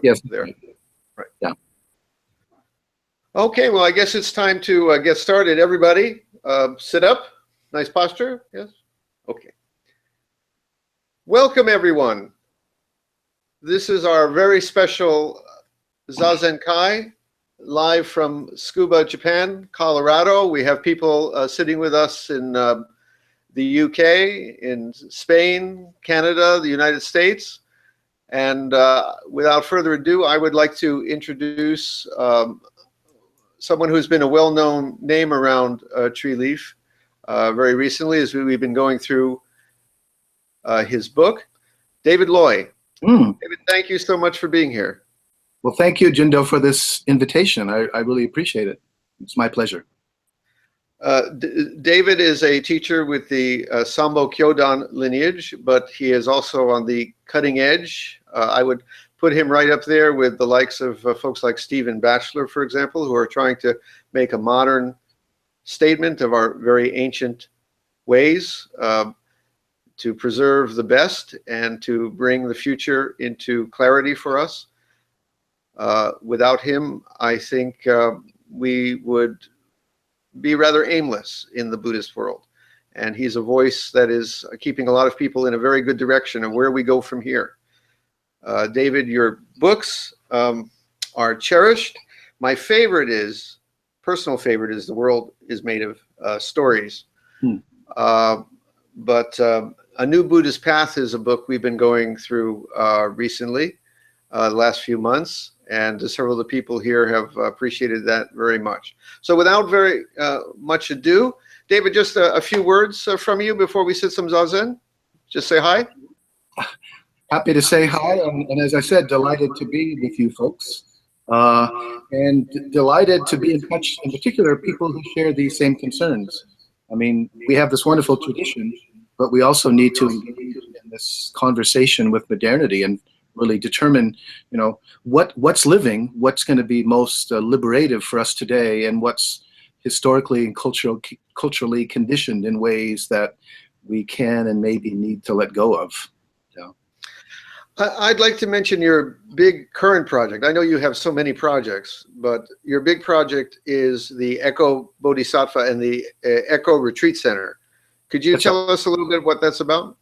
Yes. there. Right. Yeah. Okay, well, I guess it's time to get started. Everybody, sit up. Nice posture. Yes. Okay. Welcome, everyone. This is our very special Zazenkai, live from Tsukuba, Japan, Colorado. We have people sitting with us in the UK, in Spain, Canada, the United States. And without further ado, I would like to introduce someone who's been a well-known name around Treeleaf very recently, as we've been going through his book, David LOY. David, thank you so much for being here. Well, thank you, Jindo, for this invitation. I really appreciate it. It's my pleasure. David is a teacher with the Sambo Kyodan lineage, but he is also on the cutting edge. I would put him right up there with the likes of folks like Stephen Batchelor, for example, who are trying to make a modern statement of our very ancient ways, to preserve the best and to bring the future into clarity for us. Without him, I think we would be rather aimless in the Buddhist world. And he's a voice that is keeping a lot of people in a very good direction of where we go from here. David, your books are cherished. My favorite is, personal favorite is The World is Made of Stories. But A New Buddhist Path is a book we've been going through recently, the last few months, and several of the people here have appreciated that very much. So without very much ado, David, just a few words from you before we sit some Zazen. Just say hi. Happy to say hi, and as I said, delighted to be with you folks, and delighted to be in touch, in particular, people who share these same concerns. I mean, we have this wonderful tradition, but we also need to engage in this conversation with modernity and really determine, you know, what's living, what's going to be most liberative for us today, and what's historically and culturally conditioned in ways that we can and maybe need to let go of. Yeah. I'd like to mention your big current project. I know you have so many projects, but your big project is the Echo Bodhisattva and the Echo Retreat Center. Could you tell us a little bit what that's about?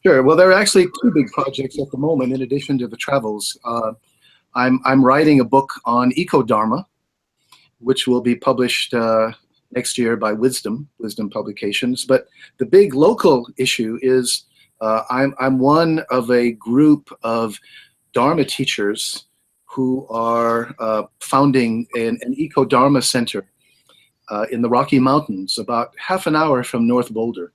Sure. Well, there are actually two big projects at the moment, in addition to the travels. I'm writing a book on Eco-Dharma, which will be published next year by Wisdom Publications. But the big local issue is I'm one of a group of Dharma teachers who are founding an Eco-Dharma center in the Rocky Mountains, about half an hour from North Boulder.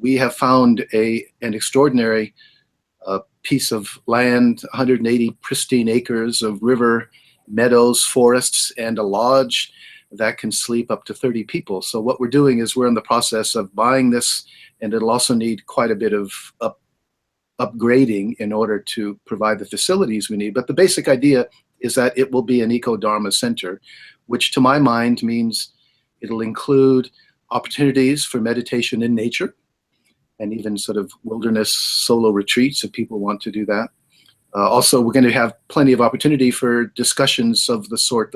We have found an extraordinary piece of land, 180 pristine acres of river, meadows, forests, and a lodge that can sleep up to 30 people. So what we're doing is we're in the process of buying this, and it'll also need quite a bit of upgrading in order to provide the facilities we need. But the basic idea is that it will be an Eco-Dharma center, which to my mind means it'll include opportunities for meditation in nature, and even sort of wilderness solo retreats if people want to do that. Also, we're going to have plenty of opportunity for discussions of the sort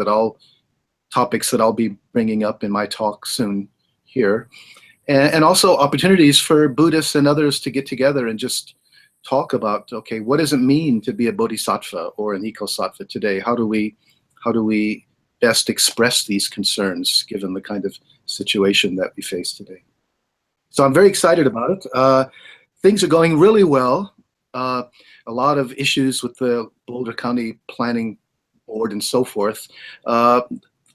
topics that I'll be bringing up in my talk soon here. And also opportunities for Buddhists and others to get together and just talk about, okay, what does it mean to be a bodhisattva or an eco-sattva today? How do we best express these concerns given the kind of situation that we face today? So I'm very excited about it. Things are going really well. A lot of issues with the Boulder County Planning Board and so forth.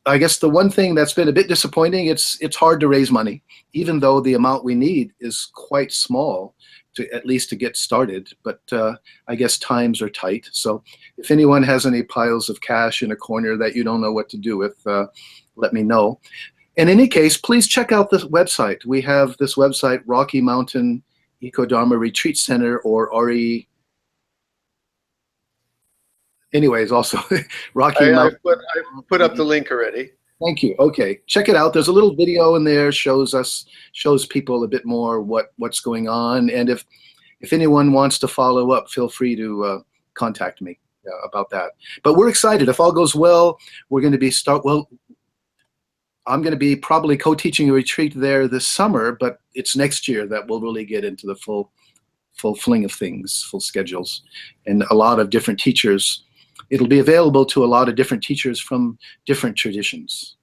I guess the one thing that's been a bit disappointing, it's hard to raise money, even though the amount we need is quite small at least to get started. But I guess times are tight. So if anyone has any piles of cash in a corner that you don't know what to do with, let me know. In any case, please check out this website. We have this website, Rocky Mountain Eco-Dharma Retreat Center, or RE. Anyways, also Rocky Mountain. I put up the link already. Thank you. Okay, check it out. There's a little video in there, shows people a bit more what's going on. And if anyone wants to follow up, feel free to contact me. about that. But we're excited. If all goes well, we're going to be I'm going to be probably co-teaching a retreat there this summer, but it's next year that we'll really get into the full fling of things, full schedules, and a lot of different teachers. It'll be available to a lot of different teachers from different traditions.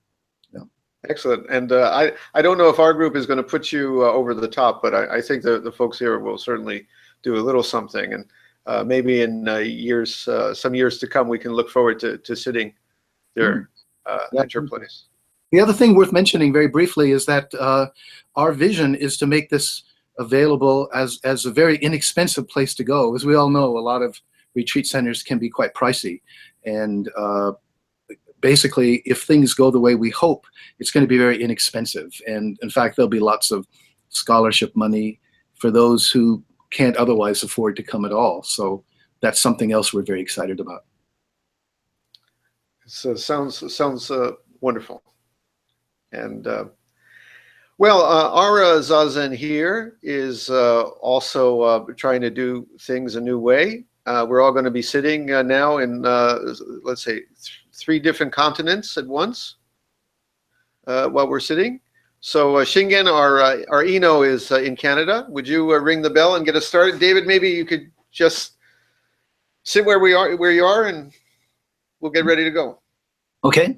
Yeah. Excellent. And I don't know if our group is going to put you over the top, but I think the folks here will certainly do a little something. And maybe in some years to come, we can look forward to sitting there at your place. The other thing worth mentioning very briefly is that our vision is to make this available as a very inexpensive place to go. As we all know, a lot of retreat centers can be quite pricey. And basically, if things go the way we hope, it's going to be very inexpensive. And in fact, there'll be lots of scholarship money for those who can't otherwise afford to come at all. So that's something else we're very excited about. So sounds wonderful. And well, our Zazen here is also trying to do things a new way. We're all going to be sitting now in, let's say, 3 different continents at once while we're sitting. So Shingen, our Eno, is in Canada. Would you ring the bell and get us started? David, maybe you could just sit where you are, and we'll get ready to go. Okay.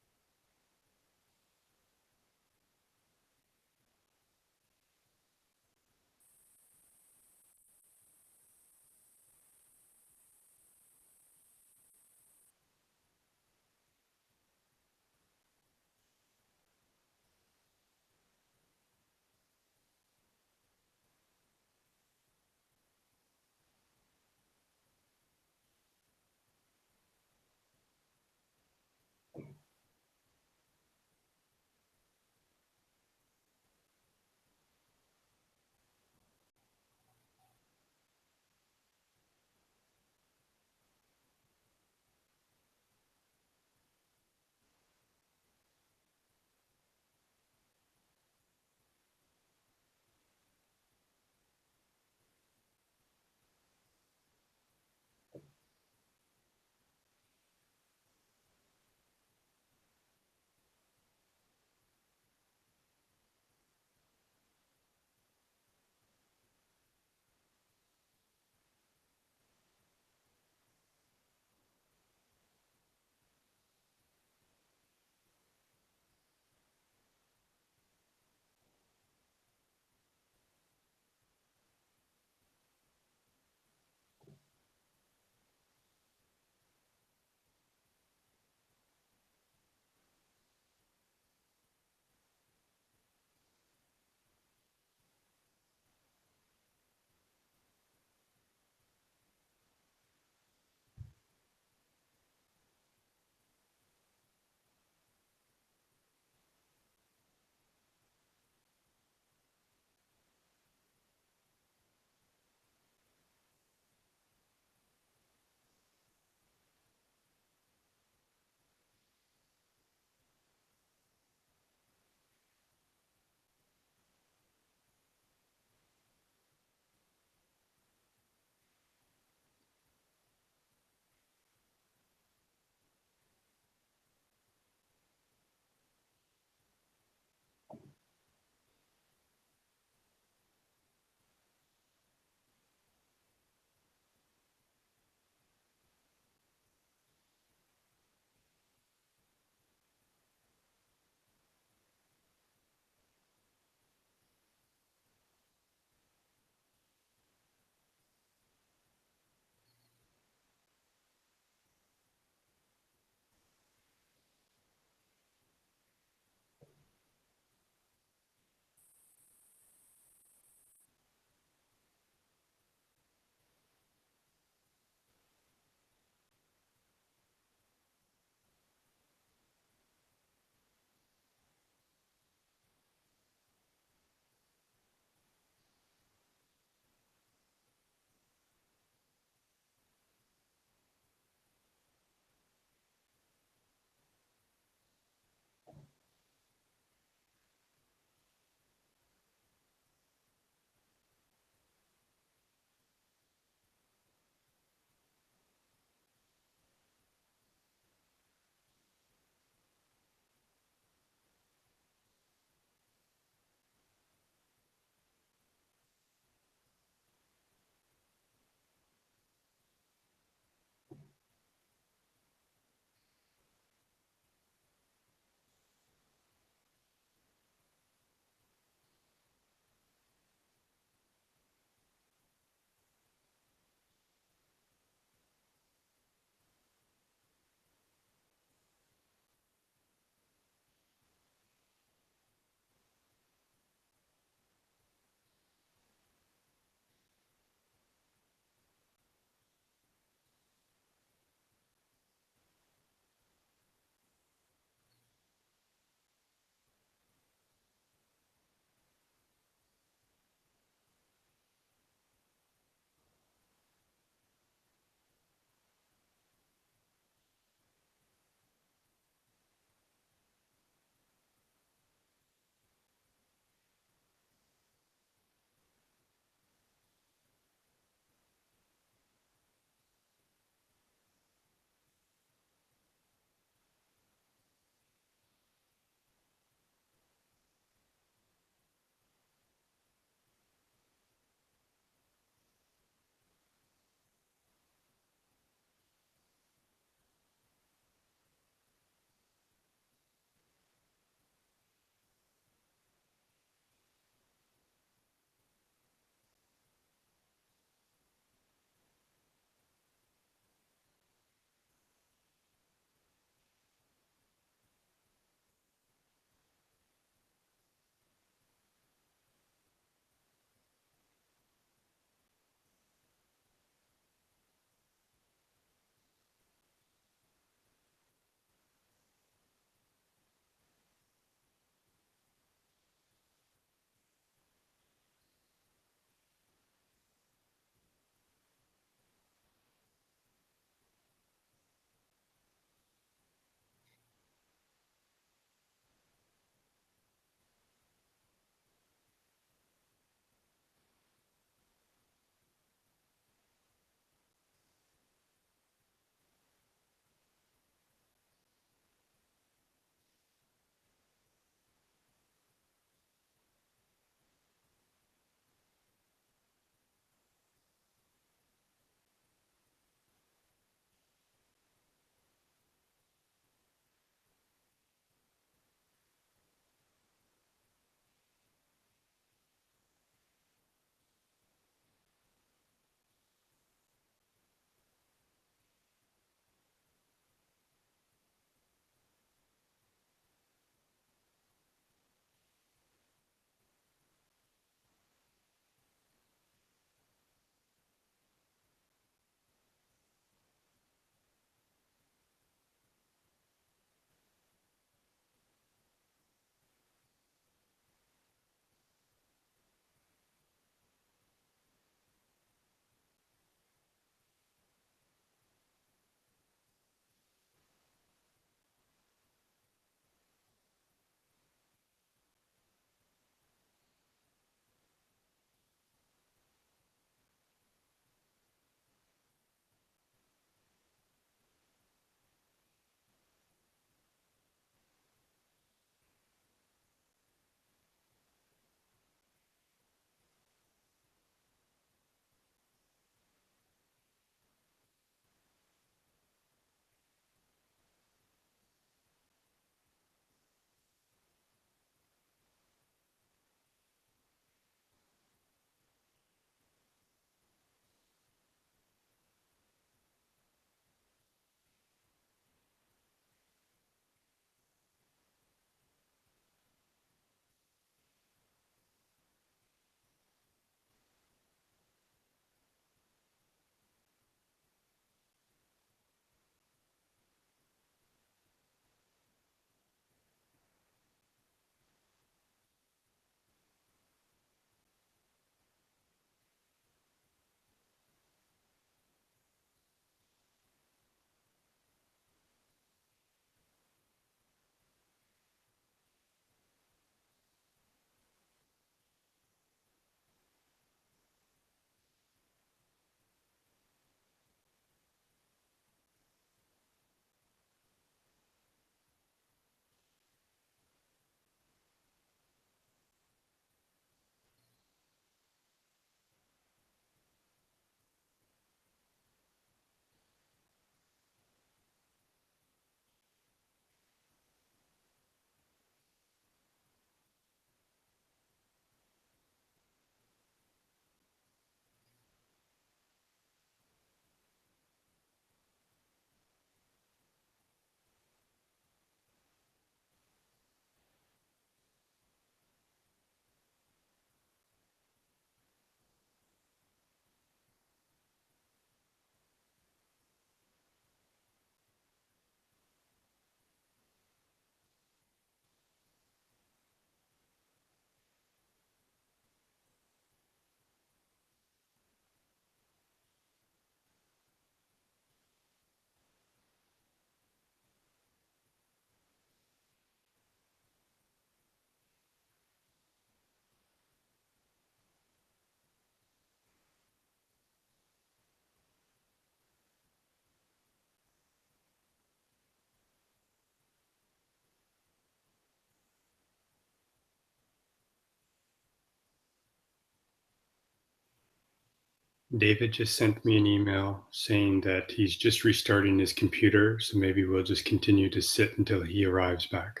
David just sent me an email saying that he's just restarting his computer, so maybe we'll just continue to sit until he arrives back.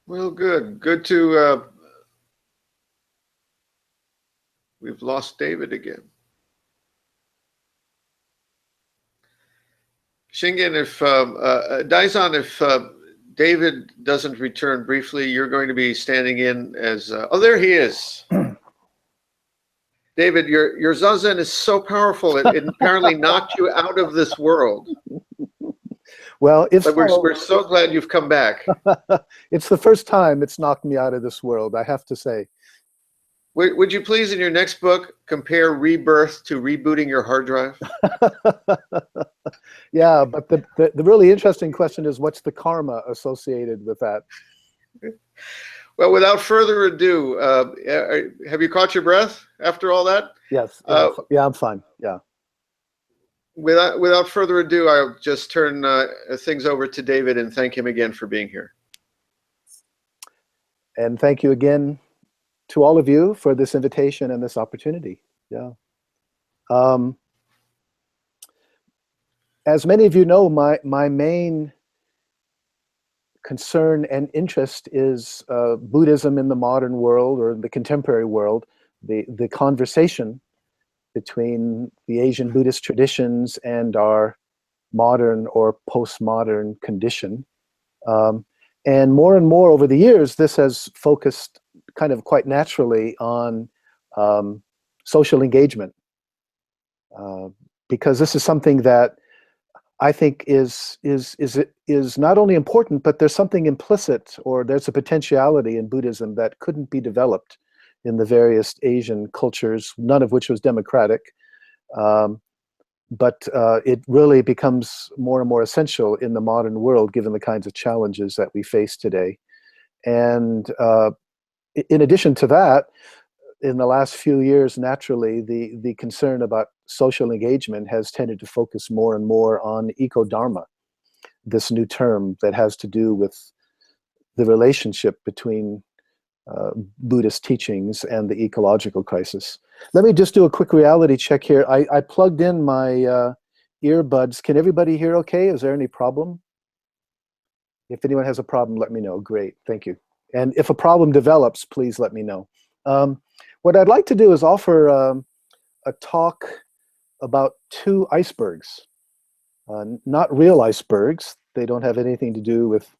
Well, good. Good to, we've lost David again. Shingen, if, Daizan, if David doesn't return briefly, you're going to be standing in as, oh, there he is. David, your Zazen is so powerful, it apparently knocked you out of this world. Well, but we're so glad you've come back. It's the first time it's knocked me out of this world, I have to say. Would you please, in your next book, compare rebirth to rebooting your hard drive? Yeah, but the really interesting question is, what's the karma associated with that? Well, without further ado, have you caught your breath after all that? Yes. Yeah, yeah, I'm fine. Yeah. Without further ado, I'll just turn things over to David and thank him again for being here. And thank you again to all of you for this invitation and this opportunity. Yeah. As many of you know, my main concern and interest is Buddhism in the modern world, or the contemporary world, the conversation between the Asian Buddhist traditions and our modern or postmodern condition. And more over the years, this has focused kind of quite naturally on social engagement, because this is something that I think is not only important, but there's something implicit, or there's a potentiality in Buddhism that couldn't be developed in the various Asian cultures, none of which was democratic. But it really becomes more and more essential in the modern world, given the kinds of challenges that we face today. And in addition to that, in the last few years, naturally, the concern about social engagement has tended to focus more and more on eco-dharma, this new term that has to do with the relationship between Buddhist teachings and the ecological crisis. Let me just do a quick reality check here. I plugged in my earbuds. Can everybody hear okay? Is there any problem? If anyone has a problem, let me know. Great, thank you. And if a problem develops, please let me know. What I'd like to do is offer a talk about two icebergs. Not real icebergs. They don't have anything to do with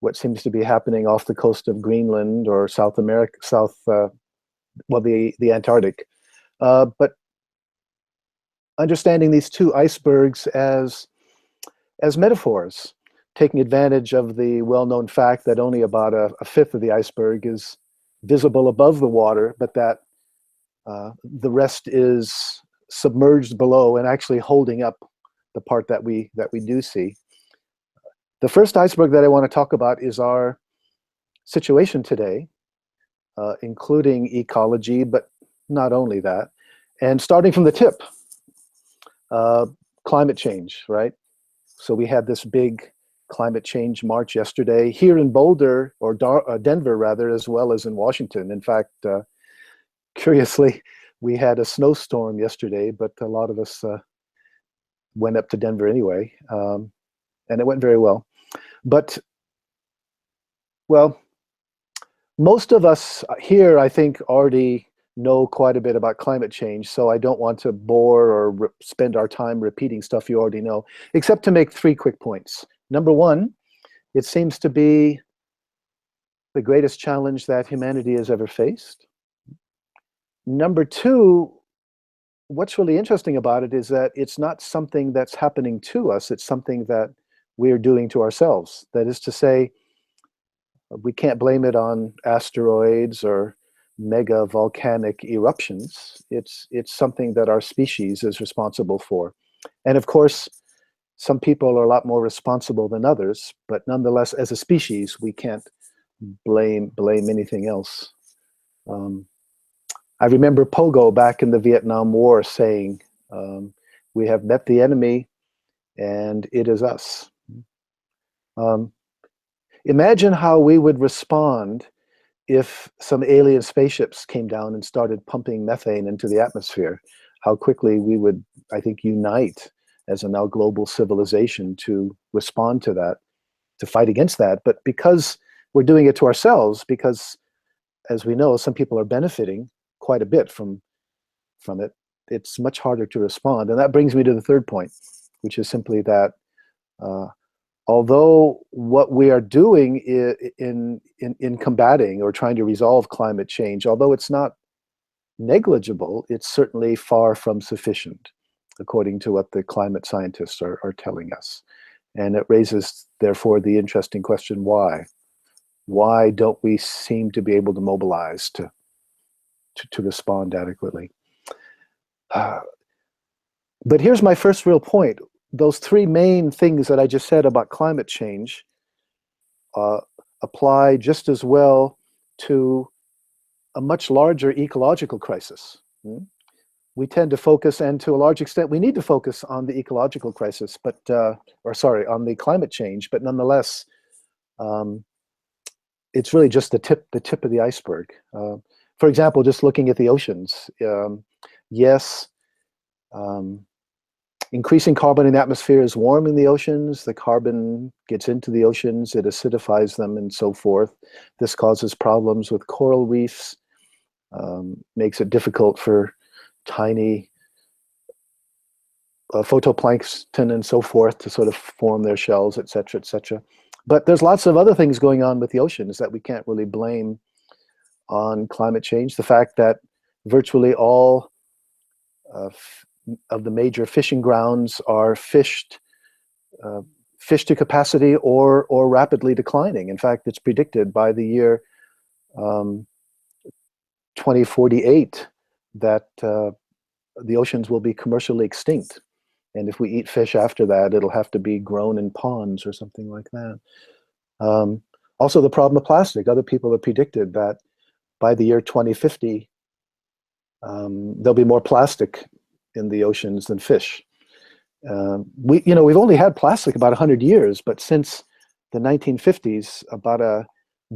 what seems to be happening off the coast of Greenland or South America, the Antarctic. But understanding these two icebergs as metaphors, taking advantage of the well-known fact that only about a fifth of the iceberg is visible above the water, but that the rest is submerged below and actually holding up the part that we do see. The first iceberg that I want to talk about is our situation today, including ecology, but not only that. And starting from the tip, climate change, right? So we had this big climate change march yesterday here in Boulder, or Denver rather, as well as in Washington. In fact, curiously, we had a snowstorm yesterday, but a lot of us went up to Denver anyway, and it went very well. But, well, most of us here, I think, already know quite a bit about climate change, so I don't want to bore or spend our time repeating stuff you already know, except to make three quick points. Number one, it seems to be the greatest challenge that humanity has ever faced. Number two, what's really interesting about it is that it's not something that's happening to us, it's something that we're doing to ourselves. That is to say, we can't blame it on asteroids or mega volcanic eruptions. It's something that our species is responsible for. And of course, some people are a lot more responsible than others, but nonetheless, as a species, we can't blame anything else. I remember Pogo back in the Vietnam War saying, we have met the enemy and it is us. Imagine how we would respond if some alien spaceships came down and started pumping methane into the atmosphere. How quickly we would, I think, unite as a now global civilization to respond to that, to fight against that. But because we're doing it to ourselves, because, as we know, some people are benefiting quite a bit from it, it's much harder to respond. And that brings me to the third point, which is simply that although what we are doing in combating or trying to resolve climate change, although it's not negligible, it's certainly far from sufficient, according to what the climate scientists are telling us. And it raises, therefore, the interesting question, why? Why don't we seem to be able to mobilize to to respond adequately. But here's my first real point. Those three main things that I just said about climate change apply just as well to a much larger ecological crisis. We tend to focus, and to a large extent, we need to focus on the ecological crisis, but, on the climate change, but nonetheless, it's really just the tip of the iceberg. For example, just looking at the oceans, yes, increasing carbon in the atmosphere is warming the oceans. The carbon gets into the oceans, it acidifies them and so forth. This causes problems with coral reefs, makes it difficult for tiny photoplankton and so forth to sort of form their shells, et cetera, et cetera. But there's lots of other things going on with the oceans that we can't really blame on climate change. The fact that virtually all of the major fishing grounds are fished to capacity or rapidly declining. In fact, it's predicted by the year 2048 that the oceans will be commercially extinct. And if we eat fish after that, it'll have to be grown in ponds or something like that. Also, the problem of plastic. Other people have predicted that by the year 2050, there'll be more plastic in the oceans than fish. We've only had plastic about 100 years, but since the 1950s, about 1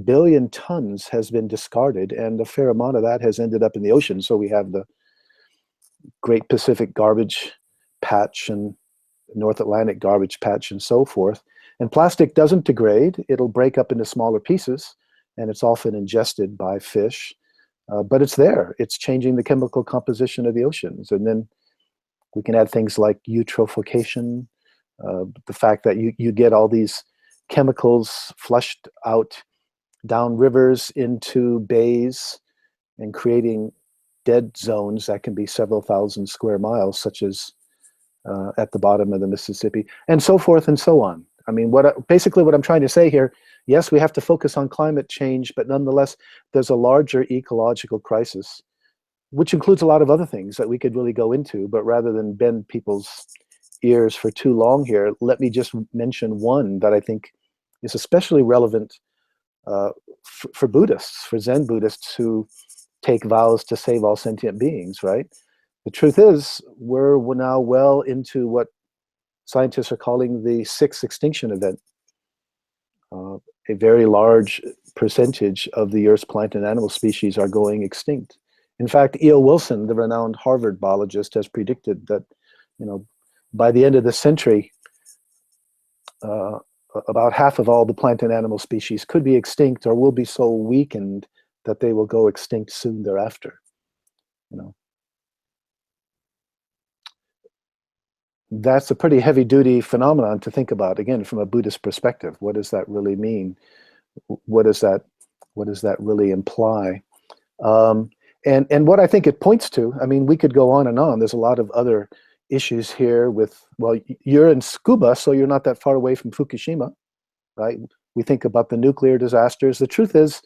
billion tons has been discarded, and a fair amount of that has ended up in the ocean. So we have the Great Pacific Garbage Patch and North Atlantic Garbage Patch and so forth. And plastic doesn't degrade. It'll break up into smaller pieces, and it's often ingested by fish. But it's there. It's changing the chemical composition of the oceans. And then we can add things like eutrophication, the fact that you get all these chemicals flushed out down rivers into bays and creating dead zones that can be several thousand square miles, such as at the bottom of the Mississippi, and so forth and so on. I mean, basically what I'm trying to say here, yes, we have to focus on climate change, but nonetheless, there's a larger ecological crisis, which includes a lot of other things that we could really go into, but rather than bend people's ears for too long here, let me just mention one that I think is especially relevant for Buddhists, for Zen Buddhists who take vows to save all sentient beings, right? The truth is, we're now well into what scientists are calling the sixth extinction event. A very large percentage of the Earth's plant and animal species are going extinct. In fact, E.O. Wilson, the renowned Harvard biologist, has predicted that, by the end of the century, about half of all the plant and animal species could be extinct or will be so weakened that they will go extinct soon thereafter. That's a pretty heavy-duty phenomenon to think about, again, from a Buddhist perspective. What does that really mean? What does that really imply? And what I think it points to, I mean, we could go on and on. There's a lot of other issues here with, well, you're in Tsukuba, so you're not that far away from Fukushima, right? We think about the nuclear disasters. The truth is,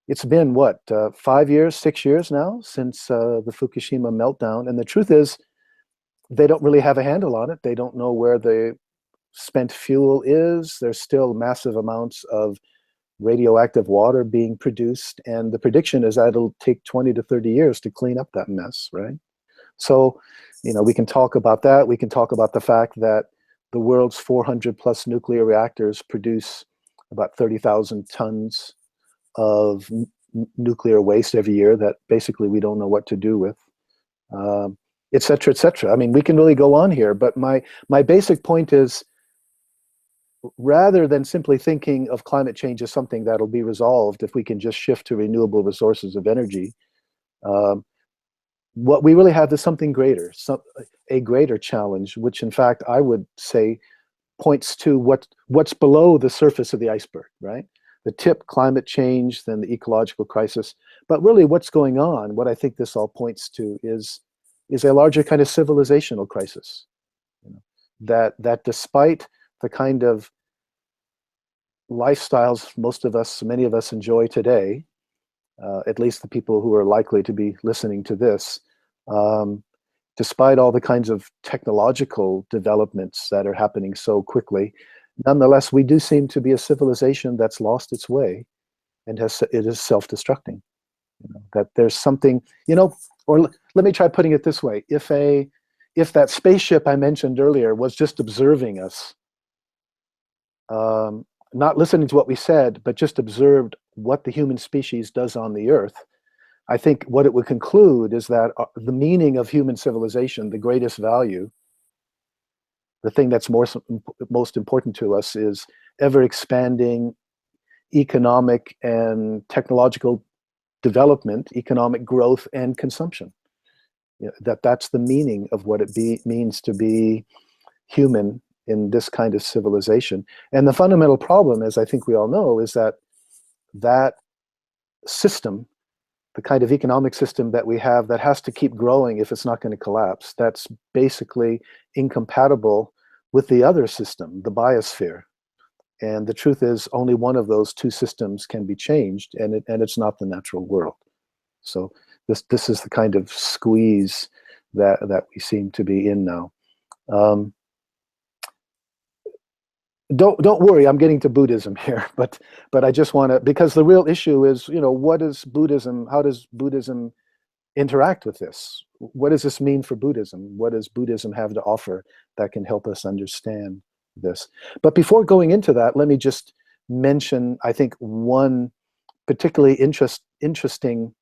it's been, 5 years, 6 years now since the Fukushima meltdown. And the truth is, they don't really have a handle on it. They don't know where the spent fuel is. There's still massive amounts of radioactive water being produced. And the prediction is that it'll take 20 to 30 years to clean up that mess, right? So, we can talk about that. We can talk about the fact that the world's 400 plus nuclear reactors produce about 30,000 tons of nuclear waste every year that basically we don't know what to do with. Et cetera, et cetera. I mean, we can really go on here, but my basic point is, rather than simply thinking of climate change as something that'll be resolved if we can just shift to renewable resources of energy, what we really have is something greater, a greater challenge, which in fact I would say points to what's below the surface of the iceberg, right? The tip, climate change, then the ecological crisis. But really what's going on, what I think this all points to is a larger kind of civilizational crisis. That despite the kind of lifestyles many of us enjoy today, at least the people who are likely to be listening to this, despite all the kinds of technological developments that are happening so quickly, nonetheless, we do seem to be a civilization that's lost its way and it is self-destructing. That there's something, or let me try putting it this way. If that spaceship I mentioned earlier was just observing us, not listening to what we said, but just observed what the human species does on the earth, I think what it would conclude is that the meaning of human civilization, the greatest value, the thing that's most important to us, is ever expanding economic and technological development, economic growth and consumption. That's the meaning of what it means to be human in this kind of civilization. And the fundamental problem, as I think we all know, is that that system, the kind of economic system that we have that has to keep growing if it's not going to collapse, that's basically incompatible with the other system, the biosphere. And the truth is only one of those two systems can be changed, and it's not the natural world. So this is the kind of squeeze that we seem to be in now. Don't worry, I'm getting to Buddhism here, but I just want to, because the real issue is, what is Buddhism? How does Buddhism interact with this? What does this mean for Buddhism? What does Buddhism have to offer that can help us understand this? But before going into that, let me just mention, I think, one particularly interesting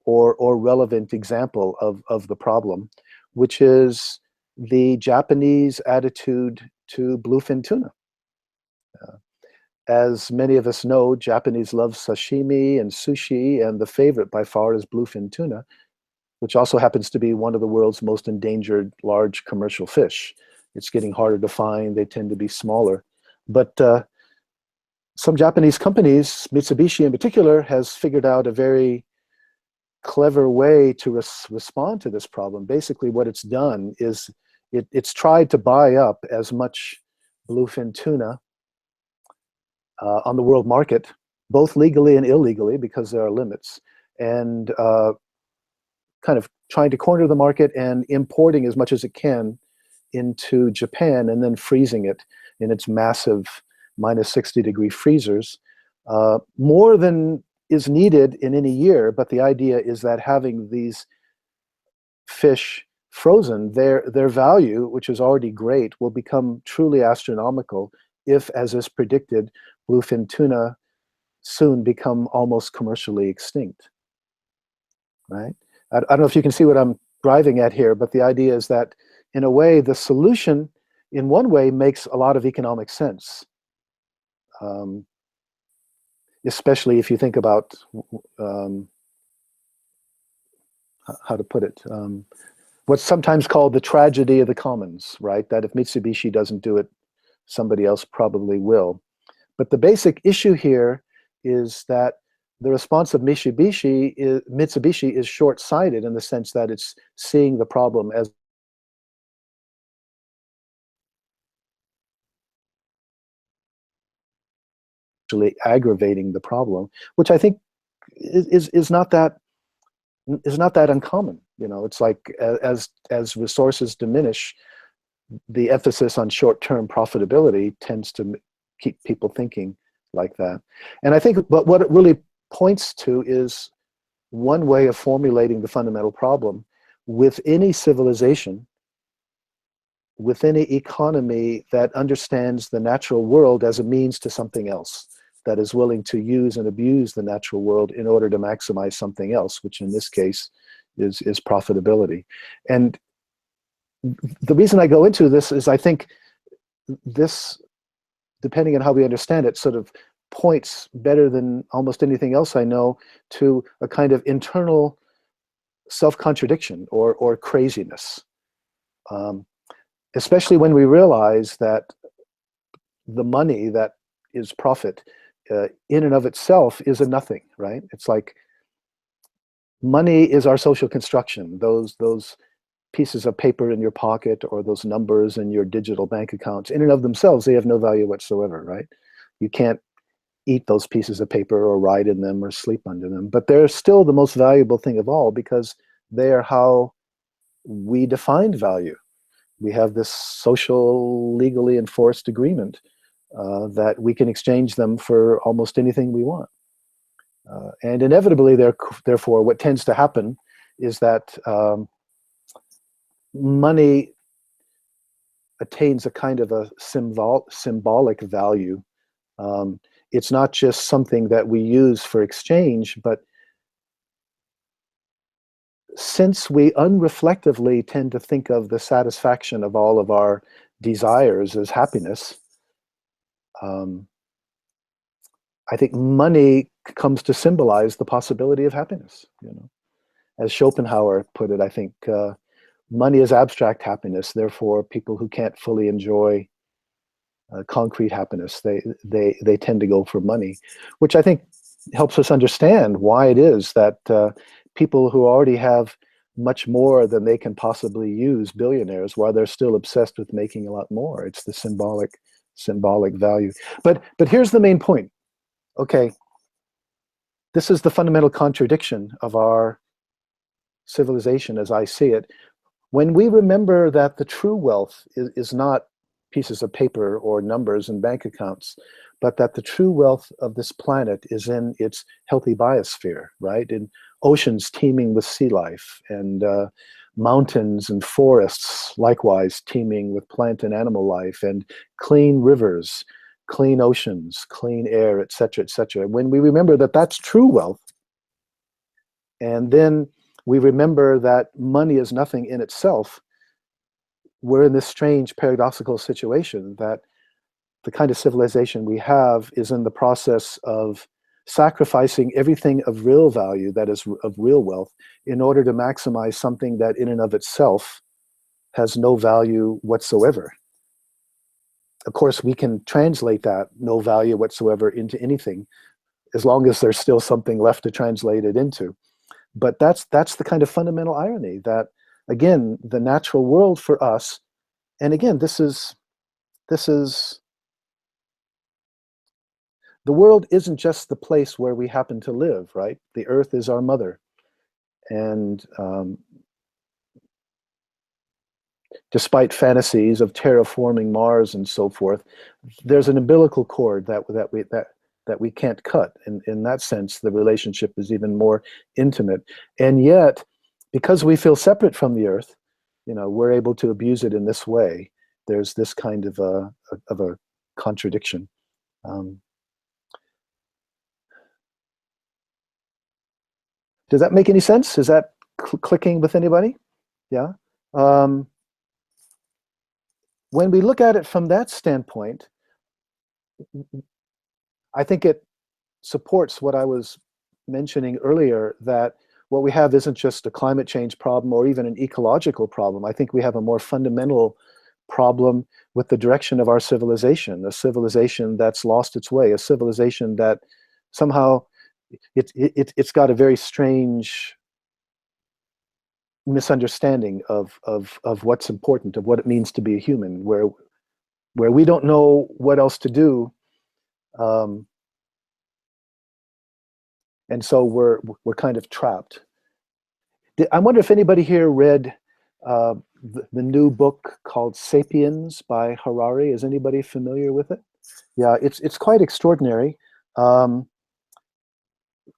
or relevant example of the problem, which is the Japanese attitude to bluefin tuna. As many of us know, Japanese love sashimi and sushi, and the favorite by far is bluefin tuna, which also happens to be one of the world's most endangered large commercial fish. It's getting harder to find. They tend to be smaller. But some Japanese companies, Mitsubishi in particular, has figured out a very clever way to respond to this problem. Basically, what it's done is it's tried to buy up as much bluefin tuna on the world market, both legally and illegally, because there are limits, and kind of trying to corner the market and importing as much as it can into Japan and then freezing it in its massive -60-degree freezers, more than is needed in any year. But the idea is that having these fish frozen, their value, which is already great, will become truly astronomical if, as is predicted, bluefin tuna soon become almost commercially extinct, right? I don't know if you can see what I'm driving at here, but the idea is that, in a way, the solution, in one way, makes a lot of economic sense, especially if you think about, how to put it, what's sometimes called the tragedy of the commons, right? That if Mitsubishi doesn't do it, somebody else probably will. But the basic issue here is that the response of Mitsubishi is short-sighted in the sense that it's seeing the problem as actually aggravating the problem, which I think is not that uncommon. It's like as resources diminish, the emphasis on short-term profitability tends to keep people thinking like that. And I think, but what it really points to is one way of formulating the fundamental problem. With any civilization, with any economy that understands the natural world as a means to something else, that is willing to use and abuse the natural world in order to maximize something else, which in this case is profitability. And the reason I go into this is I think this, depending on how we understand it, sort of points better than almost anything else I know to a kind of internal self-contradiction or craziness, especially when we realize that the money that is profit in and of itself is a nothing, right? It's like money is our social construction. Those pieces of paper in your pocket or those numbers in your digital bank accounts, in and of themselves, they have no value whatsoever, right? You can't eat those pieces of paper or ride in them or sleep under them. But they're still the most valuable thing of all because they are how we define value. We have this social, legally enforced agreement that we can exchange them for almost anything we want. And inevitably, therefore, what tends to happen is that money attains a kind of a symbolic value. It's not just something that we use for exchange, but since we unreflectively tend to think of the satisfaction of all of our desires as happiness, I think money comes to symbolize the possibility of happiness. You know, as Schopenhauer put it, I think money is abstract happiness. Therefore, people who can't fully enjoy concrete happiness, they tend to go for money, which I think helps us understand why it is that people who already have much more than they can possibly use, billionaires, why they're still obsessed with making a lot more. It's the symbolic value. But here's the main point. Okay, this is the fundamental contradiction of our civilization as I see it. When we remember that the true wealth is not pieces of paper or numbers and bank accounts, but that the true wealth of this planet is in its healthy biosphere, right? In oceans teeming with sea life, and mountains and forests likewise teeming with plant and animal life, and clean rivers, clean oceans, clean air, etc., etc. When we remember that that's true wealth, and then we remember that money is nothing in itself, we're in this strange paradoxical situation that the kind of civilization we have is in the process of sacrificing everything of real value, that is of real wealth, in order to maximize something that in and of itself has no value whatsoever. Of course, we can translate that no value whatsoever into anything, as long as there's still something left to translate it into. But that's the kind of fundamental irony that, again, the natural world for us, and again, this is the world isn't just the place where we happen to live, right? The earth is our mother. And despite fantasies of terraforming Mars and so forth, there's an umbilical cord that we can't cut. And in that sense, the relationship is even more intimate. And yet, because we feel separate from the earth, you know, we're able to abuse it in this way. There's this kind of a contradiction. Does that make any sense? Is that clicking with anybody? Yeah. When we look at it from that standpoint, I think it supports what I was mentioning earlier, that what we have isn't just a climate change problem or even an ecological problem. I think we have a more fundamental problem with the direction of our civilization, a civilization that's lost its way, a civilization that somehow it's got a very strange misunderstanding of what's important, of what it means to be a human, where we don't know what else to do, and so we're kind of trapped. I wonder if anybody here read the new book called *Sapiens* by Harari. Is anybody familiar with it? Yeah, it's quite extraordinary.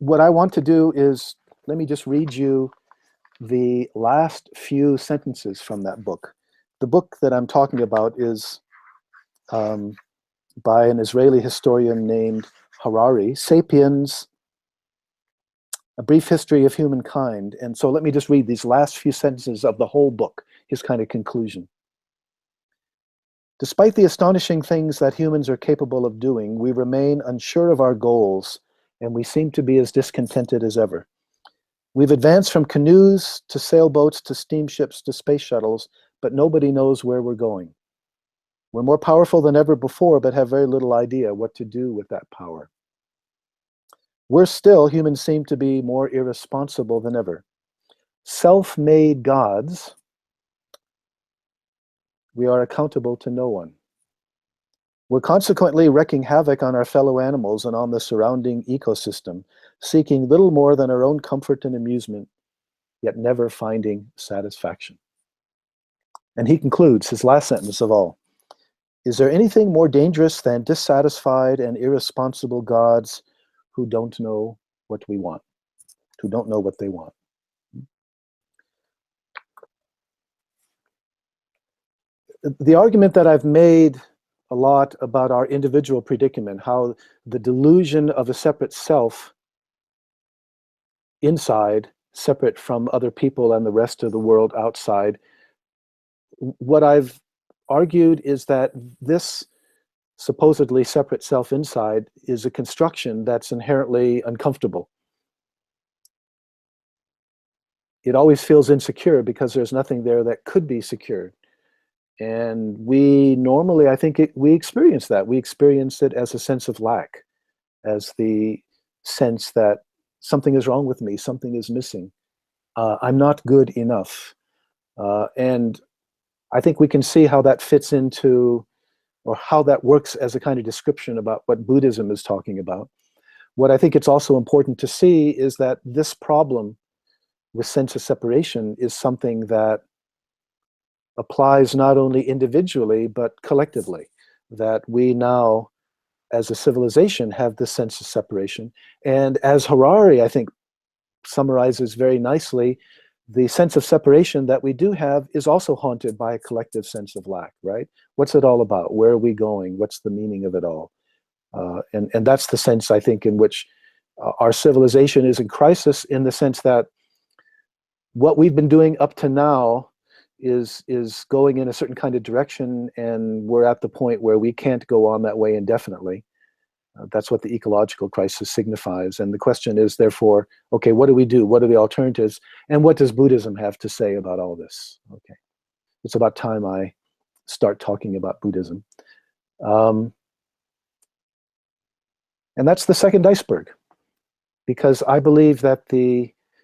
What I want to do is, let me just read you the last few sentences from that book. The book that I'm talking about is by an Israeli historian named Harari, *Sapiens: A Brief History of Humankind. And so let me just read these last few sentences of the whole book, his kind of conclusion. Despite the astonishing things that humans are capable of doing, we remain unsure of our goals, and we seem to be as discontented as ever. We've advanced from canoes to sailboats to steamships to space shuttles, but nobody knows where we're going. We're more powerful than ever before, but have very little idea what to do with that power. Worse still, humans seem to be more irresponsible than ever. Self-made gods, we are accountable to no one. We're consequently wreaking havoc on our fellow animals and on the surrounding ecosystem, seeking little more than our own comfort and amusement, yet never finding satisfaction. And he concludes his last sentence of all. Is there anything more dangerous than dissatisfied and irresponsible gods who don't know what we want, who don't know what they want? The argument that I've made a lot about our individual predicament, how the delusion of a separate self inside, separate from other people and the rest of the world outside, what I've argued is that this supposedly separate self inside is a construction that's inherently uncomfortable. It always feels insecure because there's nothing there that could be secured. And we normally, I think, we experience that. We experience it as a sense of lack, as the sense that something is wrong with me, something is missing. I'm not good enough. And I think we can see how that fits into, or how that works as a kind of description about what Buddhism is talking about. What I think it's also important to see is that this problem with sense of separation is something that applies not only individually, but collectively, that we now, as a civilization, have this sense of separation. And as Harari, I think, summarizes very nicely, the sense of separation that we do have is also haunted by a collective sense of lack, right? What's it all about? Where are we going? What's the meaning of it all? And that's the sense, I think, in which our civilization is in crisis, in the sense that what we've been doing up to now is going in a certain kind of direction, and we're at the point where we can't go on that way indefinitely. That's what the ecological crisis signifies. And the question is, therefore, okay, what do we do? What are the alternatives? And what does Buddhism have to say about all this? Okay, it's about time I start talking about Buddhism. And that's the second iceberg, because I believe that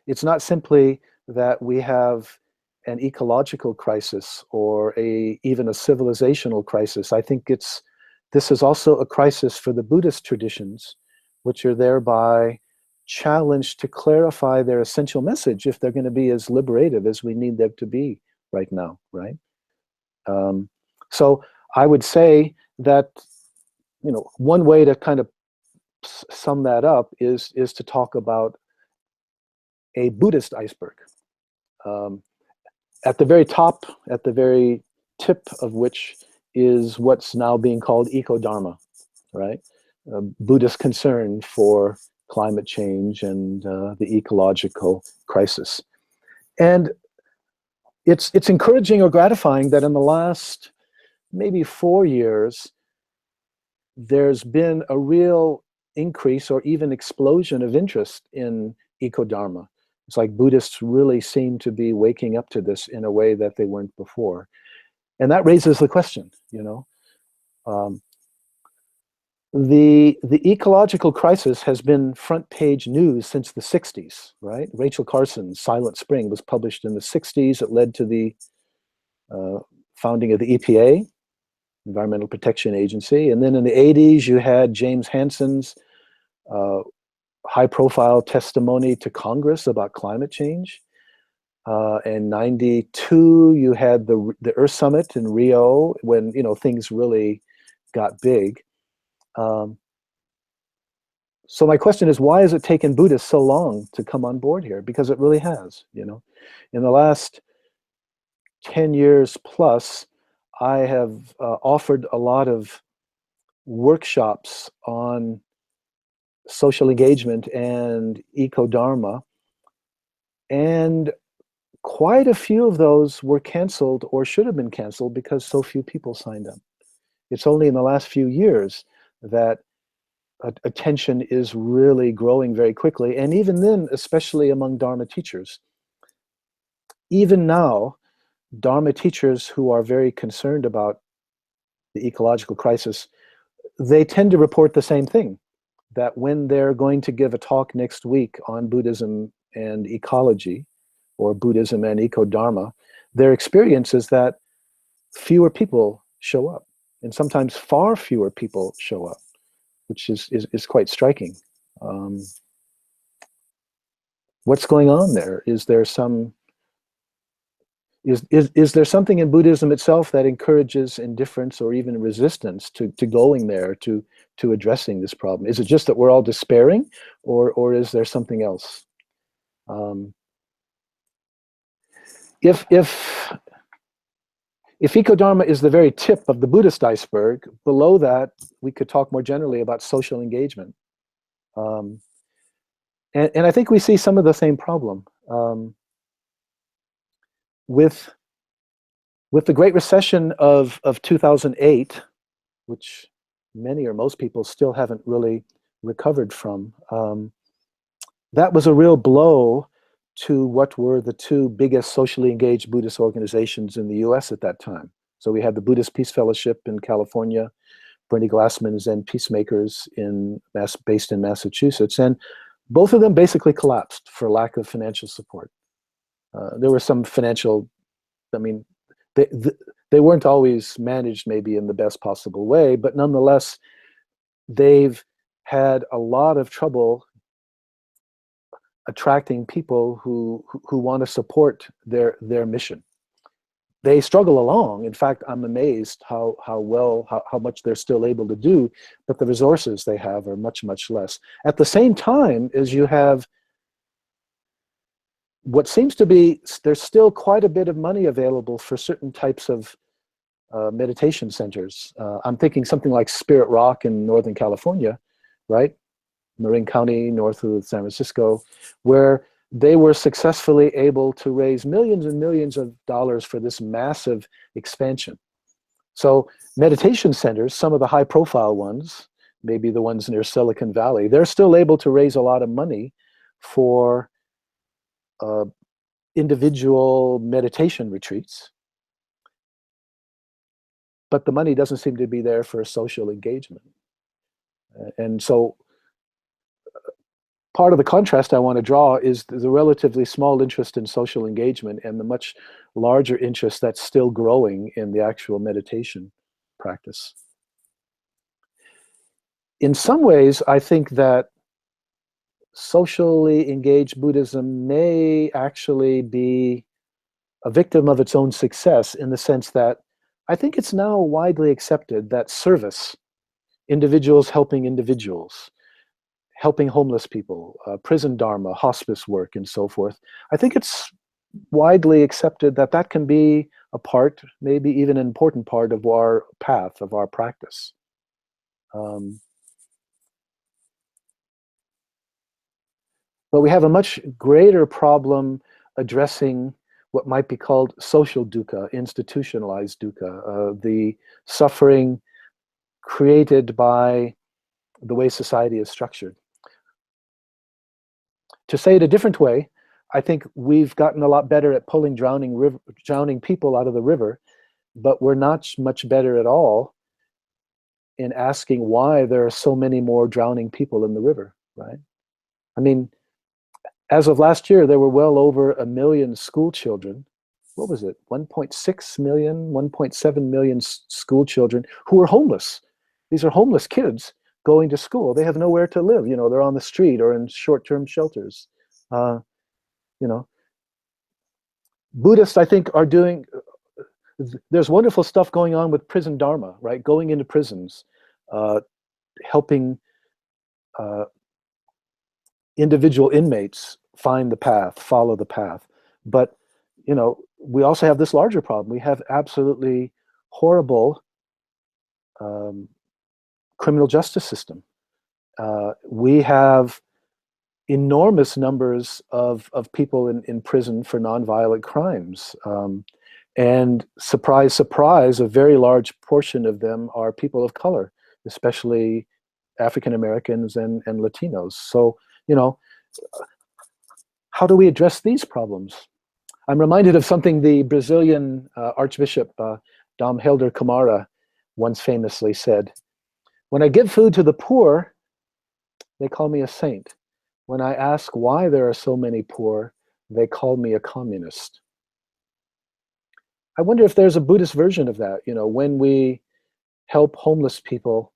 it's not simply that we have an ecological crisis or even a civilizational crisis. I think this is also a crisis for the Buddhist traditions, which are thereby challenged to clarify their essential message if they're going to be as liberative as we need them to be right now, right? So I would say that, one way to kind of sum that up is to talk about a Buddhist iceberg. At the very top, at the very tip of which is what's now being called eco-dharma, right? Buddhist concern for climate change and the ecological crisis. And it's encouraging or gratifying that in the last maybe 4 years, there's been a real increase or even explosion of interest in eco-dharma. It's like Buddhists really seem to be waking up to this in a way that they weren't before. And that raises the question, the ecological crisis has been front page news since the 60s, right? Rachel Carson's Silent Spring was published in the 60s. It led to the founding of the EPA, Environmental Protection Agency. And then in the 80s, you had James Hansen's high-profile testimony to Congress about climate change. In 92, you had the Earth Summit in Rio, when things really got big. So my question is, why has it taken Buddhists so long to come on board here? Because it really has. In the last 10 years plus, I have offered a lot of workshops on social engagement and eco-dharma, and quite a few of those were canceled or should have been canceled because so few people signed up. It's only in the last few years that attention is really growing very quickly, and even then, especially among Dharma teachers. Even now, Dharma teachers who are very concerned about the ecological crisis, they tend to report the same thing, that when they're going to give a talk next week on Buddhism and ecology, or Buddhism and eco-dharma, their experience is that fewer people show up. and sometimes far fewer people show up, which is quite striking. What's going on there? Is there some is there something in Buddhism itself that encourages indifference or even resistance to going there, to addressing this problem? Is it just that we're all despairing, or is there something else? If Eco-Dharma is the very tip of the Buddhist iceberg, below that we could talk more generally about social engagement. And I think we see some of the same problem. With the Great Recession of 2008, which many or most people still haven't really recovered from, that was a real blow to what were the two biggest socially engaged Buddhist organizations in the US at that time. So we had the Buddhist Peace Fellowship in California, Bernie Glassman's Zen Peacemakers based in Massachusetts, and both of them basically collapsed for lack of financial support. There were some financial, I mean, they weren't always managed maybe in the best possible way, but nonetheless, they've had a lot of trouble attracting people who want to support their mission. They struggle along. In fact, I'm amazed how much they're still able to do, but the resources they have are much, much less. At the same time as you have what seems to be, there's still quite a bit of money available for certain types of meditation centers. I'm thinking something like Spirit Rock in Northern California, right? Marin County, north of San Francisco, where they were successfully able to raise millions and millions of dollars for this massive expansion. So meditation centers, some of the high profile ones, maybe the ones near Silicon Valley, they're still able to raise a lot of money for individual meditation retreats. But the money doesn't seem to be there for social engagement. And so part of the contrast I want to draw is the relatively small interest in social engagement and the much larger interest that's still growing in the actual meditation practice. In some ways, I think that socially engaged Buddhism may actually be a victim of its own success, in the sense that I think it's now widely accepted that service, individuals helping individuals, helping homeless people, prison dharma, hospice work, and so forth, I think it's widely accepted that that can be a part, maybe even an important part of our path, of our practice. But we have a much greater problem addressing what might be called social dukkha, institutionalized dukkha, the suffering created by the way society is structured. To say it a different way, I think we've gotten a lot better at pulling drowning people out of the river, but we're not much better at all in asking why there are so many more drowning people in the river, right? I mean, as of last year, there were well over 1 million school children. What was it? 1.6 million, 1.7 million school children who are homeless. These are homeless kids going to school. They have nowhere to live. You know, they're on the street or in short-term shelters. You know, Buddhists, I think, are doing, there's wonderful stuff going on with prison dharma, right? Going into prisons, helping individual inmates find the path, follow the path. But, you know, we also have this larger problem. We have absolutely horrible criminal justice system. We have enormous numbers of people in prison for nonviolent crimes. And surprise, surprise, a very large portion of them are people of color, especially African Americans and Latinos. So, you know, how do we address these problems? I'm reminded of something the Brazilian Archbishop Dom Helder Camara once famously said: "When I give food to the poor, they call me a saint. When I ask why there are so many poor, they call me a communist." I wonder if there's a Buddhist version of that. You know, when we help homeless people.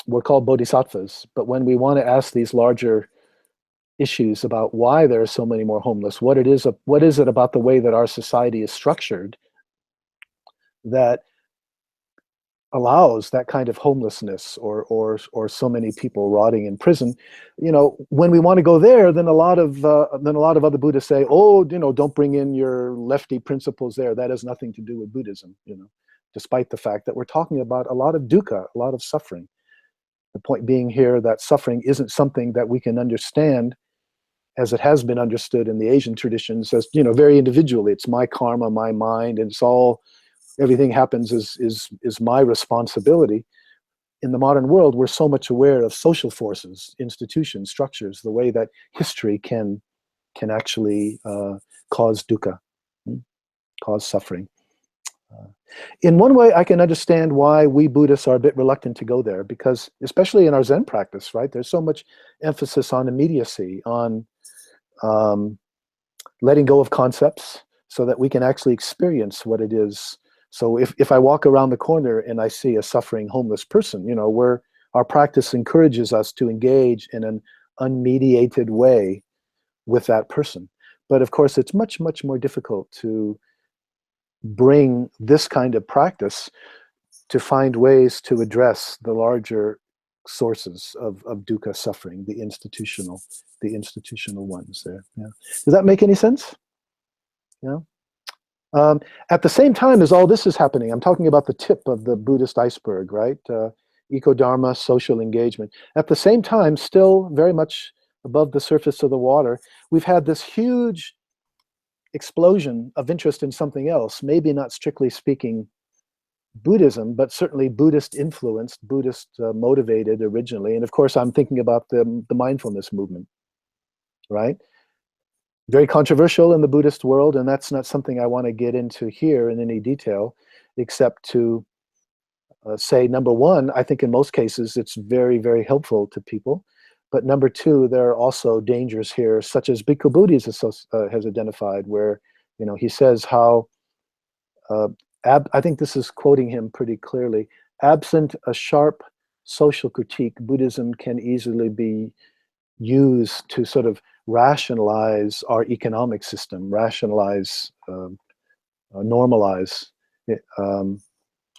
We're called bodhisattvas, but when we want to ask these larger issues about why there are so many more homeless, what is it about the way that our society is structured that allows that kind of homelessness or so many people rotting in prison? When we want to go there, then a lot of other Buddhists say, oh, don't bring in your lefty principles there. That has nothing to do with Buddhism. Despite the fact that we're talking about a lot of dukkha, a lot of suffering. The point being here that suffering isn't something that we can understand as it has been understood in the Asian traditions as, very individually. It's my karma, my mind, and everything happens is my responsibility. In the modern world, we're so much aware of social forces, institutions, structures, the way that history can actually cause dukkha, cause suffering. In one way, I can understand why we Buddhists are a bit reluctant to go there, because especially in our Zen practice, right, there's so much emphasis on immediacy, on letting go of concepts so that we can actually experience what it is. So if I walk around the corner and I see a suffering homeless person, our practice encourages us to engage in an unmediated way with that person. But of course, it's much, much more difficult to bring this kind of practice to find ways to address the larger sources of dukkha suffering, the institutional ones there. Yeah. Does that make any sense? Yeah. At the same time as all this is happening, I'm talking about the tip of the Buddhist iceberg, right? Eco-dharma, social engagement. At the same time, still very much above the surface of the water, we've had this huge explosion of interest in something else, maybe not strictly speaking Buddhism, but certainly Buddhist influenced, Buddhist motivated originally. And of course, I'm thinking about the mindfulness movement, right? Very controversial in the Buddhist world, and that's not something I want to get into here in any detail, except to say, number one, I think in most cases it's very, very helpful to people. But number two, there are also dangers here, such as Bhikkhu Bodhi has identified, where he says how, I think this is quoting him pretty clearly, absent a sharp social critique, Buddhism can easily be used to sort of rationalize our economic system, rationalize, normalize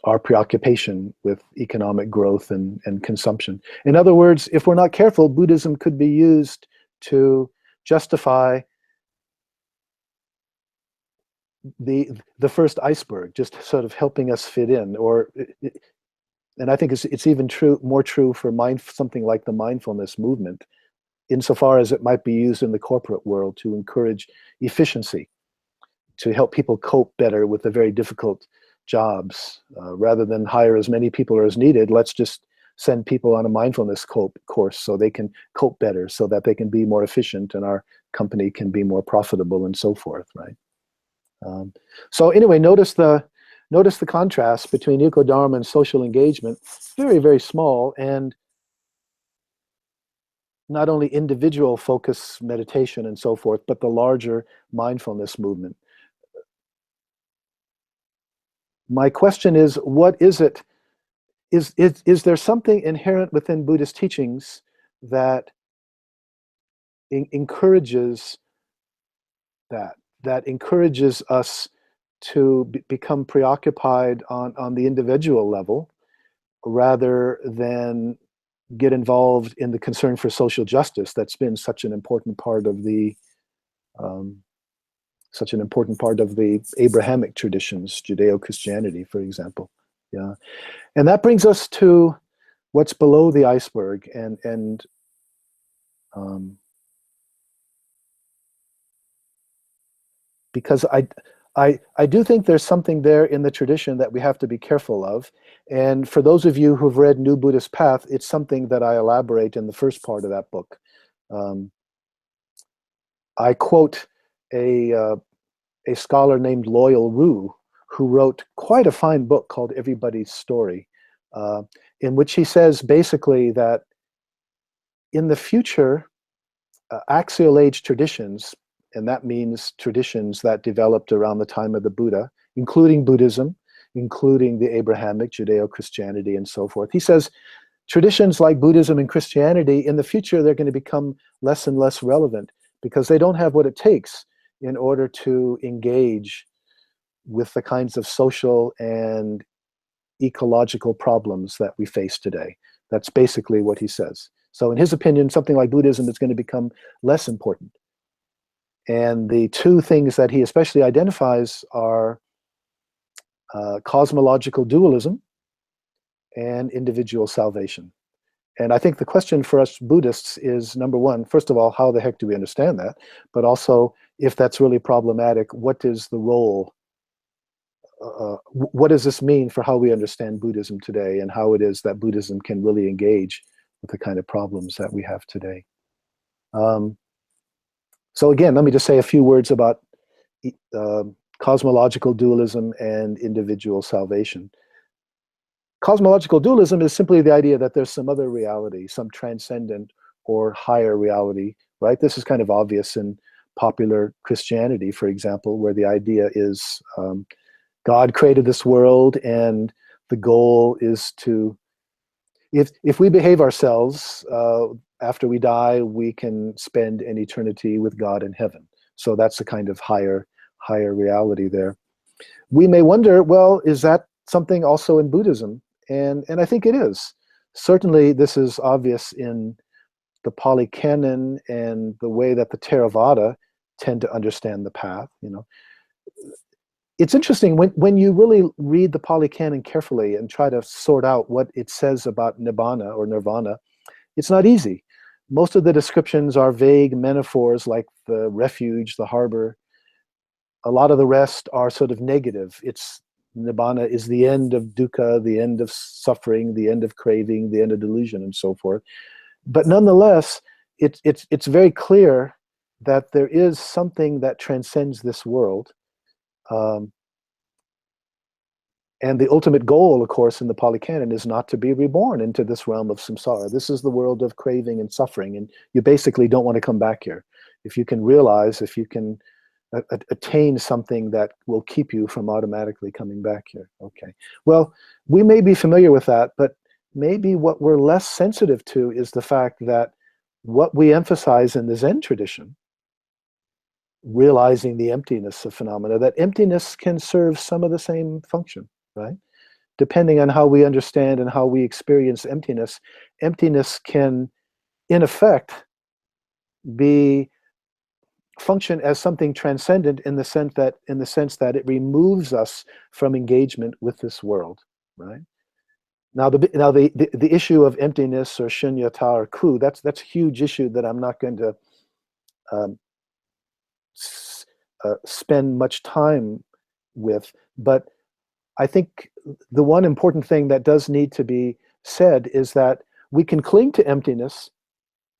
our preoccupation with economic growth and consumption. In other words, if we're not careful, Buddhism could be used to justify the first iceberg, just sort of helping us fit in. And I think it's even more true for something like the mindfulness movement, insofar as it might be used in the corporate world to encourage efficiency, to help people cope better with the very difficult jobs. Rather than hire as many people as needed, let's just send people on a mindfulness course so they can cope better, so that they can be more efficient and our company can be more profitable and so forth, right? So anyway, notice the contrast between eco-dharma and social engagement. Very, very small, and not only individual focus meditation and so forth, but the larger mindfulness movement. My question is, what is it? Is there something inherent within Buddhist teachings that encourages that encourages us to become preoccupied on the individual level, rather than get involved in the concern for social justice that's been such an important part of the Abrahamic traditions, Judeo-Christianity, for example. Yeah, and that brings us to what's below the iceberg, and because I do think there's something there in the tradition that we have to be careful of. And for those of you who've read New Buddhist Path, it's something that I elaborate in the first part of that book. I quote a scholar named Loyal Rue, who wrote quite a fine book called Everybody's Story, in which he says basically that in the future, axial age traditions, and that means traditions that developed around the time of the Buddha, including Buddhism, including the Abrahamic, Judeo-Christianity, and so forth. He says traditions like Buddhism and Christianity, in the future, they're going to become less and less relevant because they don't have what it takes in order to engage with the kinds of social and ecological problems that we face today. That's basically what he says. So in his opinion, something like Buddhism is going to become less important. And the two things that he especially identifies are cosmological dualism and individual salvation. And I think the question for us Buddhists is, number one, first of all, how the heck do we understand that? But also, if that's really problematic, what is the role? What does this mean for how we understand Buddhism today, and how it is that Buddhism can really engage with the kind of problems that we have today? So again, let me just say a few words about cosmological dualism and individual salvation. Cosmological dualism is simply the idea that there's some other reality, some transcendent or higher reality, right? This is kind of obvious in popular Christianity, for example, where the idea is God created this world, and the goal is to, if we behave ourselves, after we die, we can spend an eternity with God in heaven. So that's a kind of higher reality there. We may wonder, well, is that something also in Buddhism? And I think it is. Certainly, this is obvious in the Pali Canon and the way that the Theravada tend to understand the path. You know, it's interesting when you really read the Pali Canon carefully and try to sort out what it says about nibbana or nirvana. It's not easy. Most of the descriptions are vague metaphors like the refuge, the harbor. A lot of the rest are sort of negative. It's nibbana is the end of dukkha, the end of suffering, the end of craving, the end of delusion, and so forth. But nonetheless, it's very clear that there is something that transcends this world. And the ultimate goal, of course, in the Pali Canon is not to be reborn into this realm of samsara. This is the world of craving and suffering, and you basically don't want to come back here. If you can realize, if you can attain something that will keep you from automatically coming back here. Okay. Well, we may be familiar with that, but maybe what we're less sensitive to is the fact that what we emphasize in the Zen tradition, realizing the emptiness of phenomena, that emptiness can serve some of the same function, right? Depending on how we understand and how we experience emptiness, emptiness can, in effect, function as something transcendent in the sense that it removes us from engagement with this world, right? Now the issue of emptiness or shunyata or ku, that's a huge issue that I'm not going to spend much time with. But I think the one important thing that does need to be said is that we can cling to emptiness,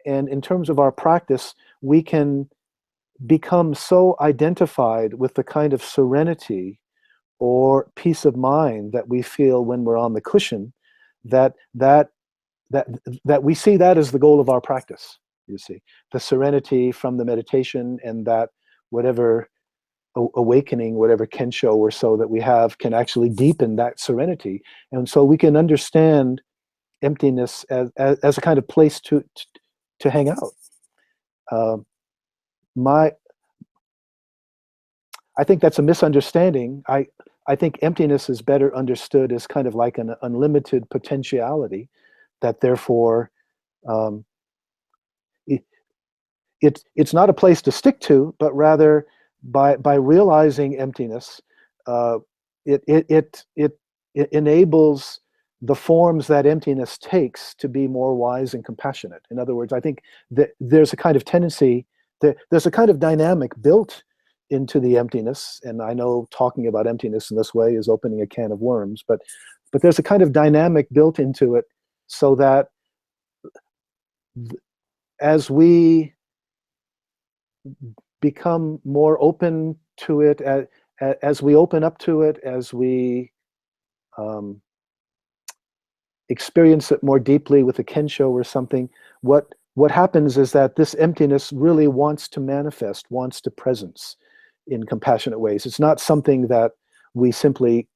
and in terms of our practice, we can become so identified with the kind of serenity or peace of mind that we feel when we're on the cushion that we see that as the goal of our practice. You see, the serenity from the meditation, and that whatever awakening, whatever kensho or so that we have can actually deepen that serenity, and so we can understand emptiness as a kind of place to hang out. I think that's a misunderstanding. I think emptiness is better understood as kind of like an unlimited potentiality, that therefore it's not a place to stick to, but rather by realizing emptiness, it enables the forms that emptiness takes to be more wise and compassionate. In other words, I think that there's a kind of tendency, there's a kind of dynamic built into the emptiness, and I know talking about emptiness in this way is opening a can of worms, but there's a kind of dynamic built into it, so that as we become more open to it, as we open up to it, as we experience it more deeply with a kensho or something, what what happens is that this emptiness really wants to manifest, wants to presence in compassionate ways. It's not something that we simply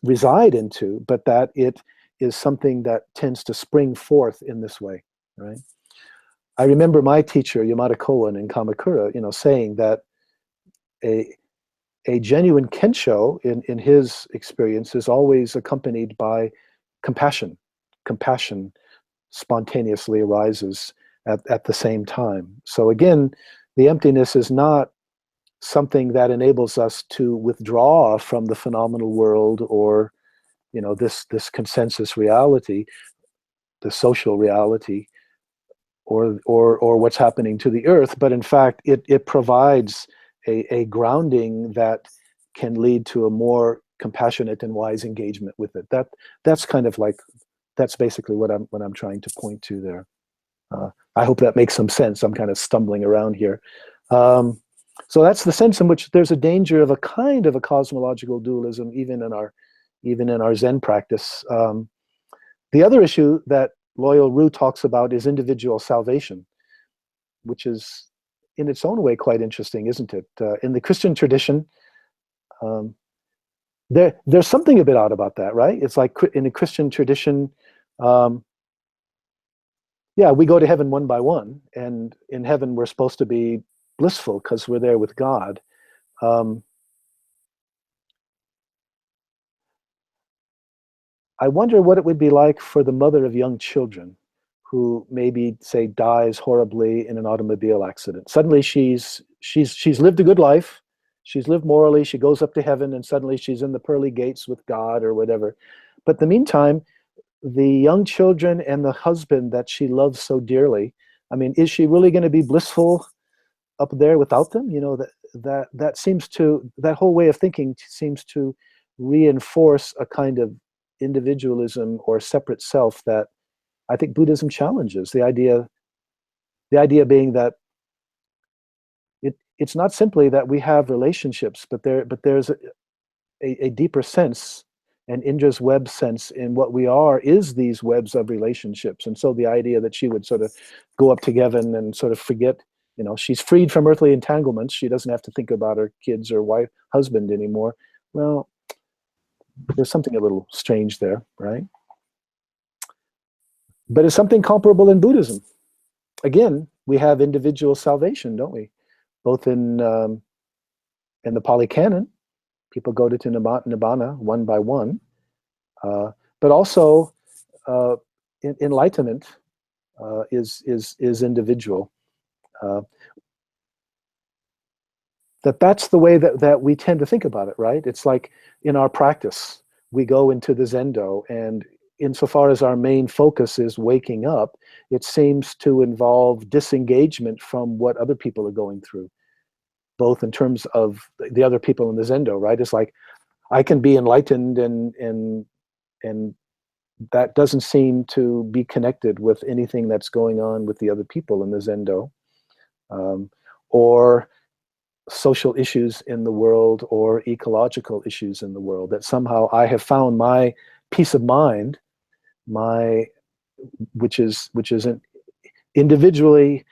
reside into, but that it is something that tends to spring forth in this way, right? I remember my teacher, Yamada Koan in Kamakura, saying that a genuine kensho in his experience is always accompanied by compassion. Compassion spontaneously arises at the same time. So again, the emptiness is not something that enables us to withdraw from the phenomenal world or this consensus reality, the social reality, or what's happening to the earth, but in fact it provides a grounding that can lead to a more compassionate and wise engagement with it. That's kind of like, that's basically what I'm trying to point to there. I hope that makes some sense. I'm kind of stumbling around here. So that's the sense in which there's a danger of a kind of a cosmological dualism, even in our Zen practice. The other issue that Loyal Ru talks about is individual salvation, which is in its own way quite interesting, isn't it? In the Christian tradition, there's something a bit odd about that, right? It's like in the Christian tradition, we go to heaven one by one, and in heaven we're supposed to be blissful because we're there with God. I wonder what it would be like for the mother of young children who maybe, say, dies horribly in an automobile accident. Suddenly she's lived a good life, she's lived morally, she goes up to heaven, and suddenly she's in the pearly gates with God or whatever. But in the meantime, the young children and the husband that she loves so dearly, I mean, is she really going to be blissful up there without them? That seems to, that whole way of thinking seems to reinforce a kind of individualism or separate self that I think Buddhism challenges. The idea being that it's not simply that we have relationships, but there's a deeper sense, an Indra's web sense in what we are is these webs of relationships. And so the idea that she would sort of go up to heaven and sort of forget, she's freed from earthly entanglements, she doesn't have to think about her kids or wife, husband anymore. Well, there's something a little strange there, right? But it's something comparable in Buddhism. Again, we have individual salvation, don't we? Both in the Pali Canon, people go to Nibbana one by one, but also enlightenment is individual. That's the way that we tend to think about it, right? It's like in our practice, we go into the Zendo, and insofar as our main focus is waking up, it seems to involve disengagement from what other people are going through, both in terms of the other people in the Zendo, right? It's like, I can be enlightened and that doesn't seem to be connected with anything that's going on with the other people in the Zendo, or social issues in the world or ecological issues in the world, that somehow I have found my peace of mind, which is individually,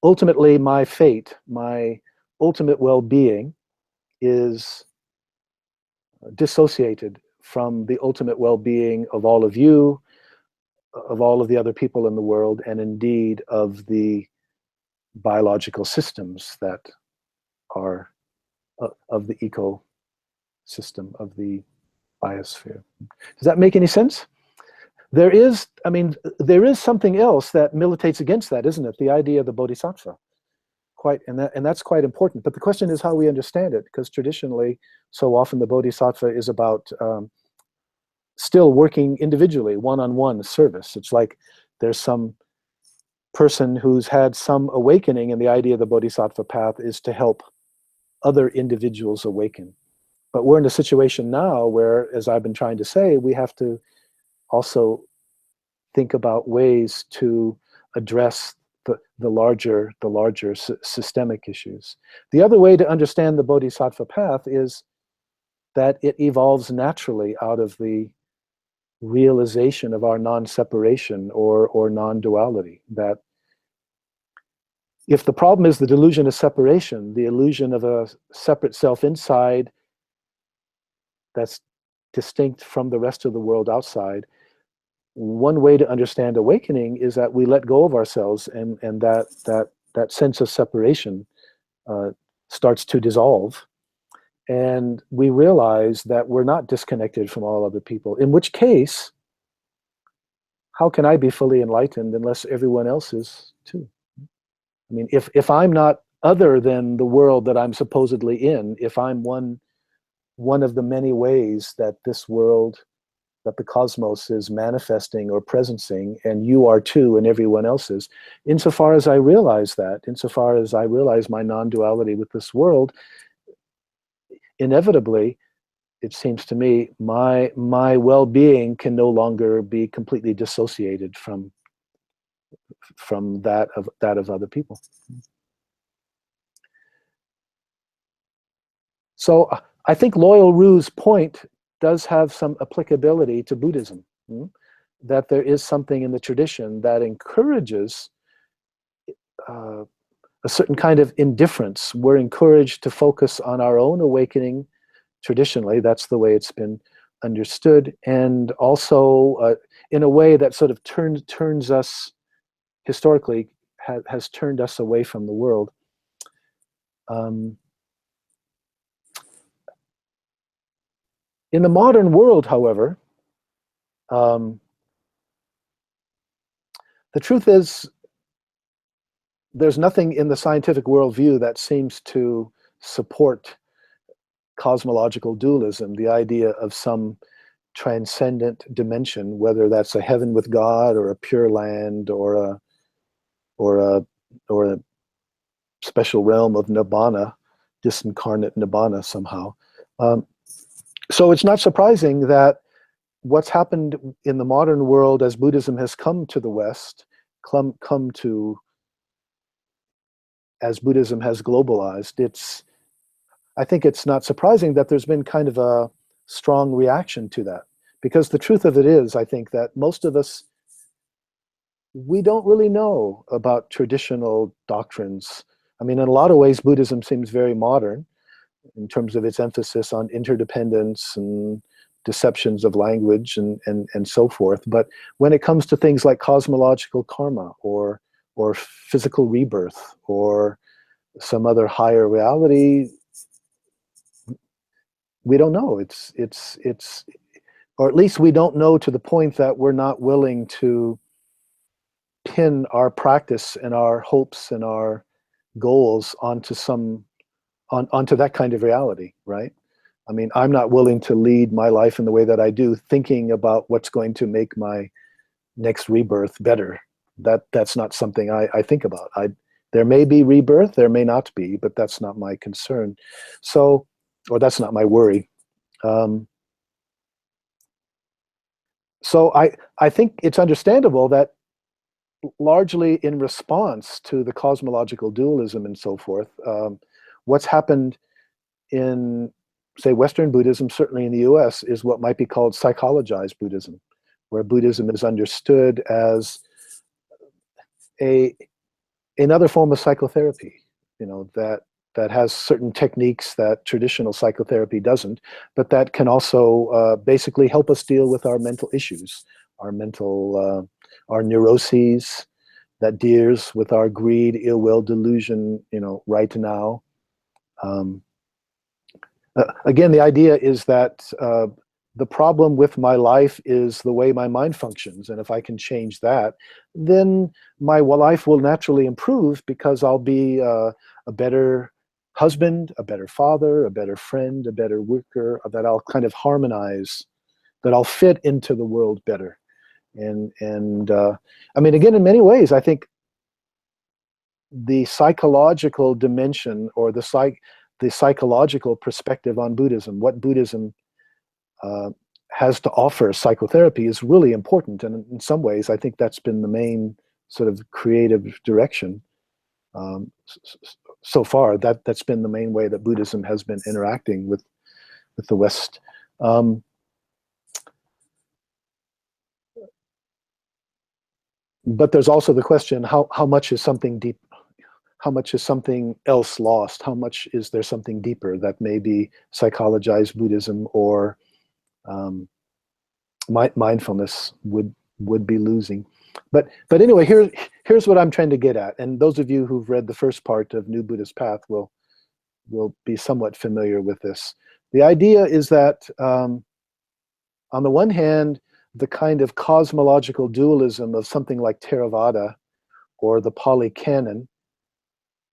ultimately my fate, my ultimate well-being is dissociated from the ultimate well-being of all of you, of all of the other people in the world, and indeed of the biological systems that are of the ecosystem, of the biosphere. Does that make any sense? There is something else that militates against that, isn't it? The idea of the bodhisattva. And that's quite important. But the question is how we understand it, because traditionally, so often the bodhisattva is about still working individually, one-on-one service. It's like there's some person who's had some awakening, and the idea of the bodhisattva path is to help other individuals awaken. But we're in a situation now where, as I've been trying to say, we have to also think about ways to address the larger systemic issues. The other way to understand the bodhisattva path is that it evolves naturally out of the realization of our non-separation or non-duality, that if the problem is the delusion of separation, the illusion of a separate self inside that's distinct from the rest of the world outside, one way to understand awakening is that we let go of ourselves, and that sense of separation starts to dissolve, and we realize that we're not disconnected from all other people, in which case, how can I be fully enlightened unless everyone else is too? I mean, if I'm not other than the world that I'm supposedly in, if I'm one of the many ways that this world, that the cosmos is manifesting or presencing, and you are too, and everyone else is, insofar as I realize that, insofar as I realize my non-duality with this world, inevitably, it seems to me, my well-being can no longer be completely dissociated from that of other people. So I think Loyal Ru's point does have some applicability to Buddhism, that there is something in the tradition that encourages a certain kind of indifference. We're encouraged to focus on our own awakening. Traditionally, that's the way it's been understood, and also in a way that sort of turns us, historically, has turned us away from the world. In the modern world, however, the truth is, there's nothing in the scientific worldview that seems to support cosmological dualism, the idea of some transcendent dimension, whether that's a heaven with God or a pure land or a special realm of nibbana, disincarnate nibbana somehow. So it's not surprising that what's happened in the modern world as Buddhism has come to the West, as Buddhism has globalized, I think it's not surprising that there's been kind of a strong reaction to that. Because the truth of it is, I think that most of us, we don't really know about traditional doctrines. I mean, in a lot of ways, Buddhism seems very modern in terms of its emphasis on interdependence and deceptions of language and so forth. But when it comes to things like cosmological karma or physical rebirth or some other higher reality, we don't know. It's or at least we don't know to the point that we're not willing to pin our practice and our hopes and our goals onto that kind of reality, right? I mean, I'm not willing to lead my life in the way that I do, thinking about what's going to make my next rebirth better. That's not something I think about. There may be rebirth, there may not be, but that's not my concern. So, or that's not my worry. So I think it's understandable that largely in response to the cosmological dualism and so forth, what's happened in, say, Western Buddhism, certainly in the US, is what might be called psychologized Buddhism, where Buddhism is understood as another form of psychotherapy, that has certain techniques that traditional psychotherapy doesn't, but that can also basically help us deal with our mental issues, our neuroses, that deals with our greed, ill will, delusion, right now. Again, the idea is that the problem with my life is the way my mind functions, and if I can change that, then my life will naturally improve because I'll be a better husband, a better father, a better friend, a better worker, that I'll kind of harmonize, that I'll fit into the world better. And I mean, again, in many ways, I think the psychological dimension or the psychological perspective on Buddhism, what Buddhism has to offer psychotherapy, is really important. And in some ways, I think that's been the main sort of creative direction so far. That's been the main way that Buddhism has been interacting with the West. But there's also the question, how much is something deep? how much is something else lost? How much is there something deeper that maybe psychologized Buddhism or mindfulness would be losing? But anyway, here's what I'm trying to get at. And those of you who've read the first part of New Buddhist Path will be somewhat familiar with this. The idea is that on the one hand, the kind of cosmological dualism of something like Theravada or the Pali Canon,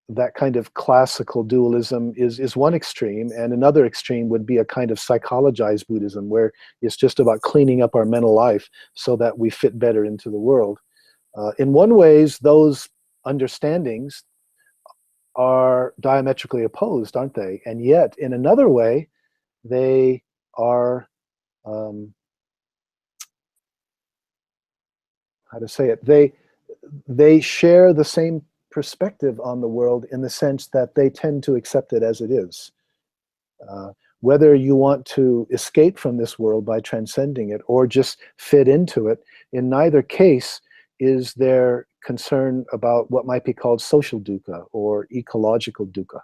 that kind of classical dualism is one extreme, and another extreme would be a kind of psychologized Buddhism where it's just about cleaning up our mental life so that we fit better into the world. In one ways, those understandings are diametrically opposed, aren't they? And yet, in another way, they are, how to say it, they share the same perspective on the world in the sense that they tend to accept it as it is. Whether you want to escape from this world by transcending it or just fit into it, in neither case is there concern about what might be called social dukkha or ecological dukkha.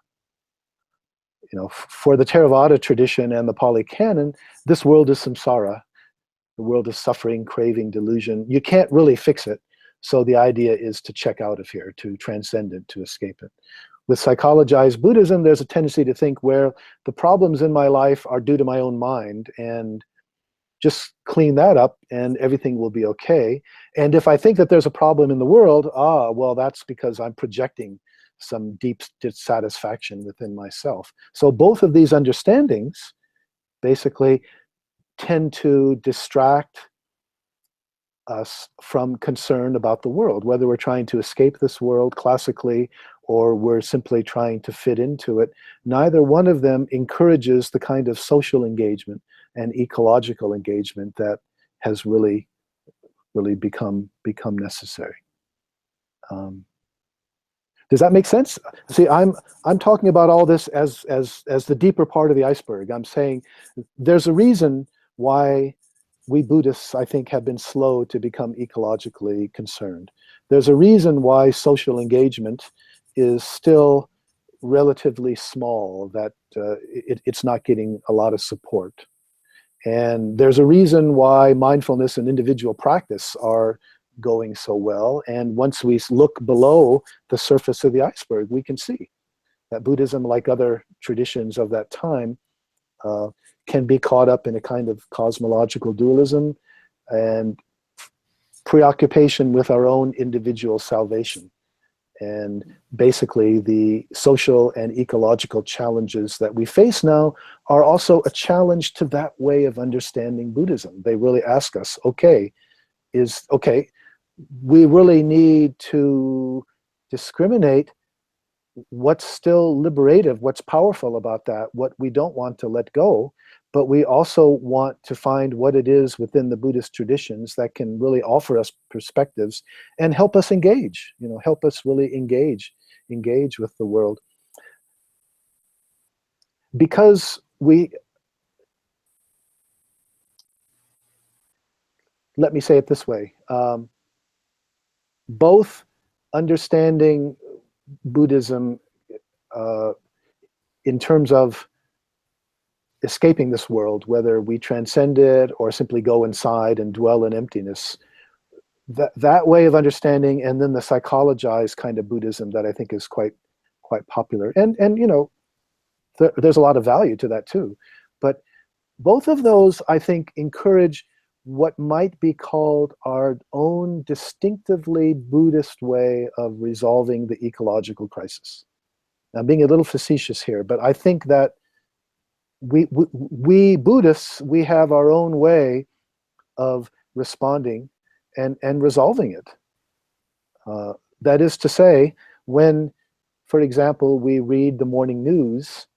You know, for the Theravada tradition and the Pali Canon, this world is samsara. The world is suffering, craving, delusion. You can't really fix it. So the idea is to check out of here, to transcend it, to escape it. With psychologized Buddhism, there's a tendency to think where the problems in my life are due to my own mind, and just clean that up and everything will be okay. And if I think that there's a problem in the world, well, that's because I'm projecting some deep dissatisfaction within myself. So both of these understandings basically tend to distract us from concern about the world, whether we're trying to escape this world classically or we're simply trying to fit into it. Neither one of them encourages the kind of social engagement and ecological engagement that has really become necessary. Does that make sense? See, I'm talking about all this as the deeper part of the iceberg. I'm saying there's a reason why we Buddhists, I think, have been slow to become ecologically concerned. There's a reason why social engagement is still relatively small, that it's not getting a lot of support. And there's a reason why mindfulness and individual practice are going so well. And once we look below the surface of the iceberg, we can see that Buddhism, like other traditions of that time, can be caught up in a kind of cosmological dualism and preoccupation with our own individual salvation. And basically the social and ecological challenges that we face now are also a challenge to that way of understanding Buddhism. They really ask us, okay, we really need to discriminate what's still liberative, what's powerful about that, what we don't want to let go, but we also want to find what it is within the Buddhist traditions that can really offer us perspectives and help us engage, help us really engage with the world. Because let me say it this way, both understanding Buddhism in terms of escaping this world, whether we transcend it or simply go inside and dwell in emptiness, that way of understanding, and then the psychologized kind of Buddhism that I think is quite popular, and there's a lot of value to that too. But both of those, I think, encourage what might be called our own distinctively Buddhist way of resolving the ecological crisis. Now, I'm being a little facetious here, but I think that we Buddhists, we have our own way of responding and resolving it. That is to say, when, for example, we read the morning news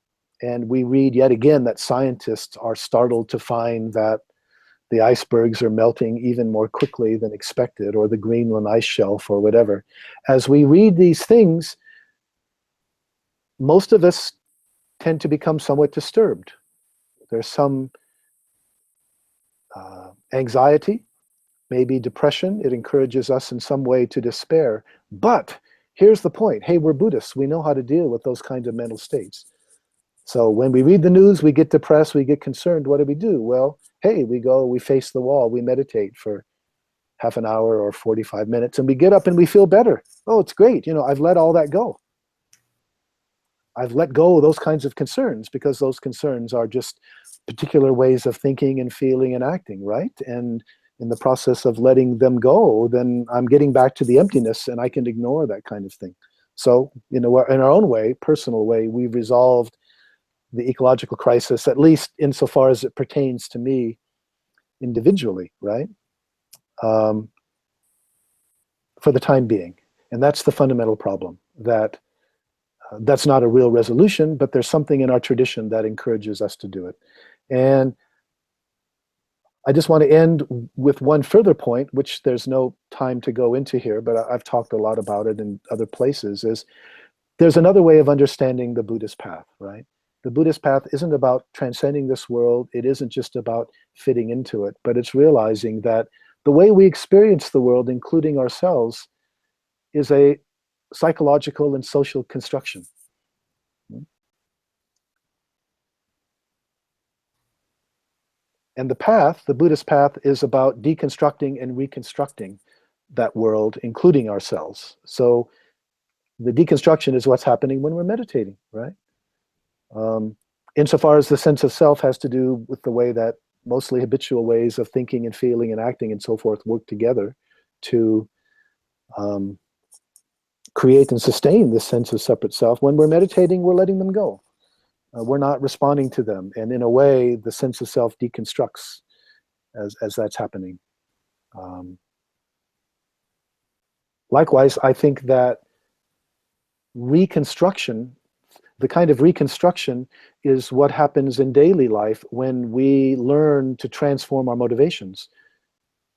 and we read yet again that scientists are startled to find that the icebergs are melting even more quickly than expected, or the Greenland ice shelf, or whatever. As we read these things, most of us tend to become somewhat disturbed. There's some anxiety, maybe depression. It encourages us in some way to despair. But here's the point. Hey, we're Buddhists. We know how to deal with those kinds of mental states. So when we read the news, we get depressed, we get concerned. What do? Well, hey, we go, we face the wall, we meditate for half an hour or 45 minutes, and we get up and we feel better. Oh, it's great. I've let all that go. I've let go of those kinds of concerns, because those concerns are just particular ways of thinking and feeling and acting, right? And in the process of letting them go, then I'm getting back to the emptiness, and I can ignore that kind of thing. So, in our own way, personal way, we've resolved the ecological crisis, at least insofar as it pertains to me individually, right? For the time being. And that's the fundamental problem, that that's not a real resolution, but there's something in our tradition that encourages us to do it. And I just want to end with one further point, which there's no time to go into here, but I've talked a lot about it in other places, is there's another way of understanding the Buddhist path, right? The Buddhist path isn't about transcending this world. It isn't just about fitting into it, but it's realizing that the way we experience the world, including ourselves, is a psychological and social construction. And the path, the Buddhist path, is about deconstructing and reconstructing that world, including ourselves. So the deconstruction is what's happening when we're meditating, right? Insofar as the sense of self has to do with the way that mostly habitual ways of thinking and feeling and acting and so forth work together to create and sustain this sense of separate self. When we're meditating, we're letting them go. We're not responding to them. And in a way, the sense of self deconstructs as that's happening. Likewise, I think that reconstruction, the kind of reconstruction, is what happens in daily life when we learn to transform our motivations.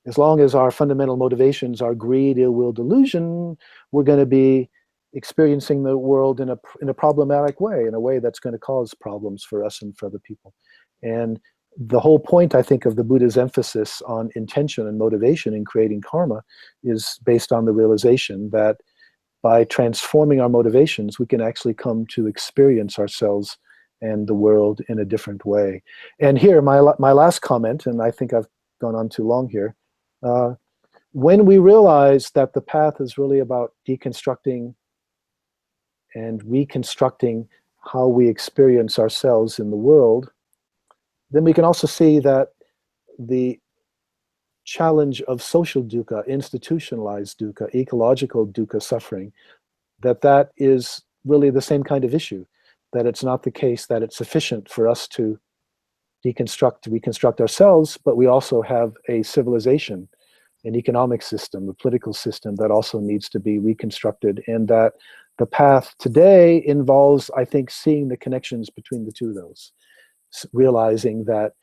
As long as our fundamental motivations are greed, ill will, delusion, we're going to be experiencing the world in a problematic way, in a way that's going to cause problems for us and for other people. And the whole point, I think, of the Buddha's emphasis on intention and motivation in creating karma is based on the realization that by transforming our motivations, we can actually come to experience ourselves and the world in a different way. And here, my last comment, and I think I've gone on too long here, when we realize that the path is really about deconstructing and reconstructing how we experience ourselves in the world, then we can also see that the challenge of social dukkha, institutionalized dukkha, ecological dukkha suffering, that is really the same kind of issue, that it's not the case that it's sufficient for us to reconstruct ourselves, but we also have a civilization, an economic system, a political system that also needs to be reconstructed, and that the path today involves, I think, seeing the connections between the two of those, realizing that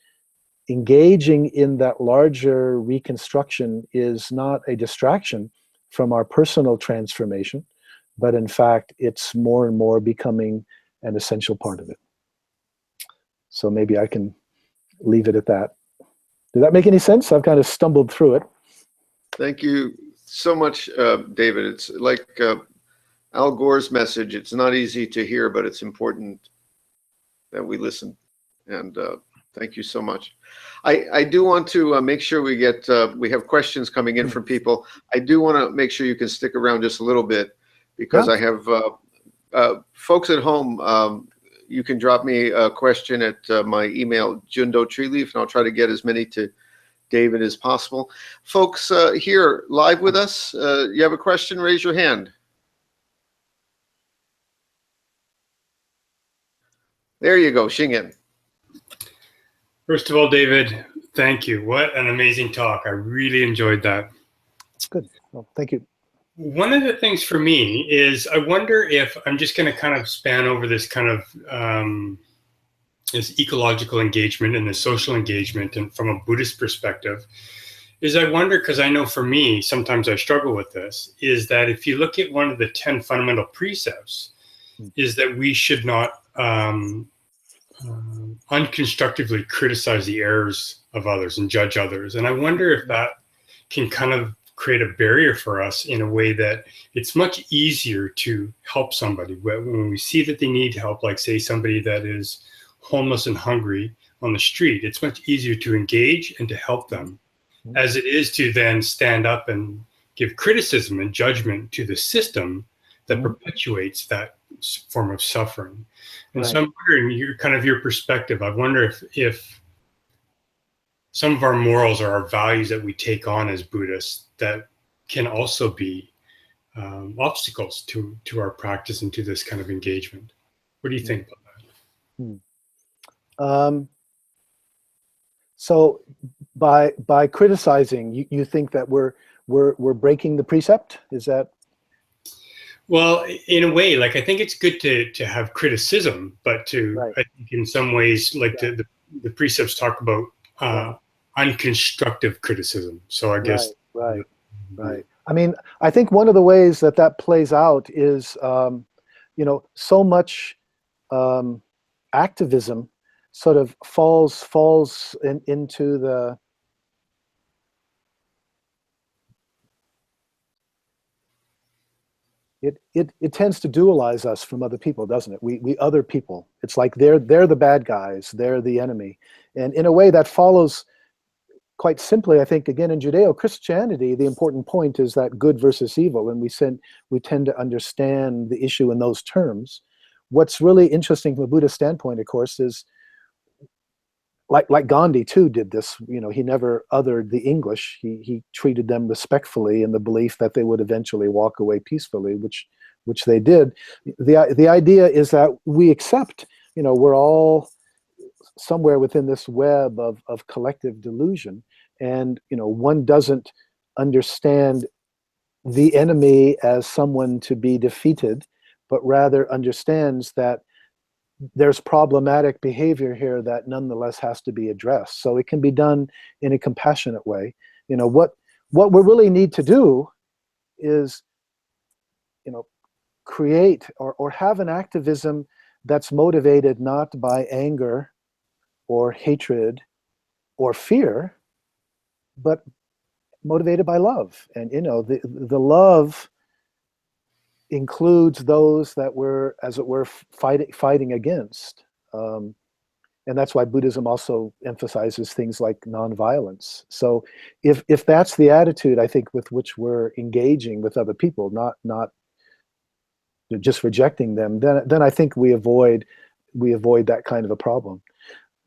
engaging in that larger reconstruction is not a distraction from our personal transformation, but in fact, it's more and more becoming an essential part of it. So maybe I can leave it at that. Did that make any sense? I've kind of stumbled through it. Thank you so much, David. It's like Al Gore's message. It's not easy to hear, but it's important that we listen. And thank you so much. I do want to make sure we get, we have questions coming in from people. I do want to make sure you can stick around just a little bit, because I have folks at home. You can drop me a question at my email, Treeleaf, and I'll try to get as many to David as possible. Folks here live with us, you have a question, raise your hand. There you go, Shingen. First of all, David, thank you. What an amazing talk. I really enjoyed that. Good. Well, thank you. One of the things for me is I wonder if I'm just going to kind of span over this kind of this ecological engagement and the social engagement, and from a Buddhist perspective, is I wonder, because I know for me, sometimes I struggle with this, is that if you look at one of the 10 fundamental precepts, is that we should not unconstructively criticize the errors of others and judge others. And I wonder if that can kind of create a barrier for us in a way that it's much easier to help somebody. When we see that they need help, like say somebody that is homeless and hungry on the street, it's much easier to engage and to help them as it is to then stand up and give criticism and judgment to the system that perpetuates that form of suffering. And so I'm wondering your perspective. I wonder if some of our morals or our values that we take on as Buddhists that can also be obstacles to our practice and to this kind of engagement. What do you think about that? So by criticizing, you think that we're breaking the precept? Is that? Well, in a way, like I think it's good to have criticism, but I think in some ways, like the precepts talk about unconstructive criticism. So I guess right. I mean, I think one of the ways that plays out is so much activism sort of falls into the it tends to dualize us from other people, doesn't it? We other people. It's like they're the bad guys, they're the enemy. And in a way that follows quite simply, I think, again, in Judeo-Christianity, the important point is that good versus evil, and we tend to understand the issue in those terms. What's really interesting from a Buddhist standpoint, of course, is like Gandhi too did this. He never othered the English. He treated them respectfully in the belief that they would eventually walk away peacefully, which they did. The idea is that we accept, we're all somewhere within this web of collective delusion, and one doesn't understand the enemy as someone to be defeated, but rather understands that there's problematic behavior here that nonetheless has to be addressed. So it can be done in a compassionate way. What we really need to do is create or have an activism that's motivated not by anger or hatred or fear, but motivated by love. And the love includes those that we're, as it were, fighting against. And that's why Buddhism also emphasizes things like nonviolence. So if that's the attitude, I think, with which we're engaging with other people, not just rejecting them, then I think we avoid that kind of a problem.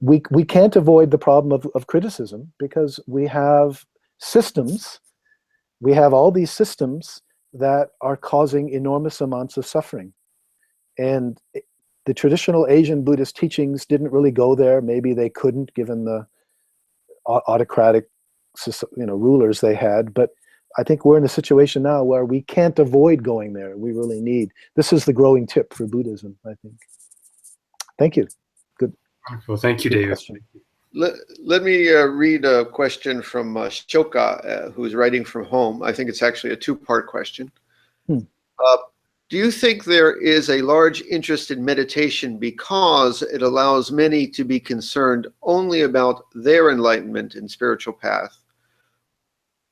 We can't avoid the problem of criticism because we have systems. We have all these systems that are causing enormous amounts of suffering. And the traditional Asian Buddhist teachings didn't really go there. Maybe they couldn't, given the autocratic rulers they had. But I think we're in a situation now where we can't avoid going there. We really need. This is the growing tip for Buddhism, I think. Thank you. Good. Well, thank you, David. Question. Let me read a question from Shoka, who's writing from home. I think it's actually a two-part question. Do you think there is a large interest in meditation because it allows many to be concerned only about their enlightenment and spiritual path,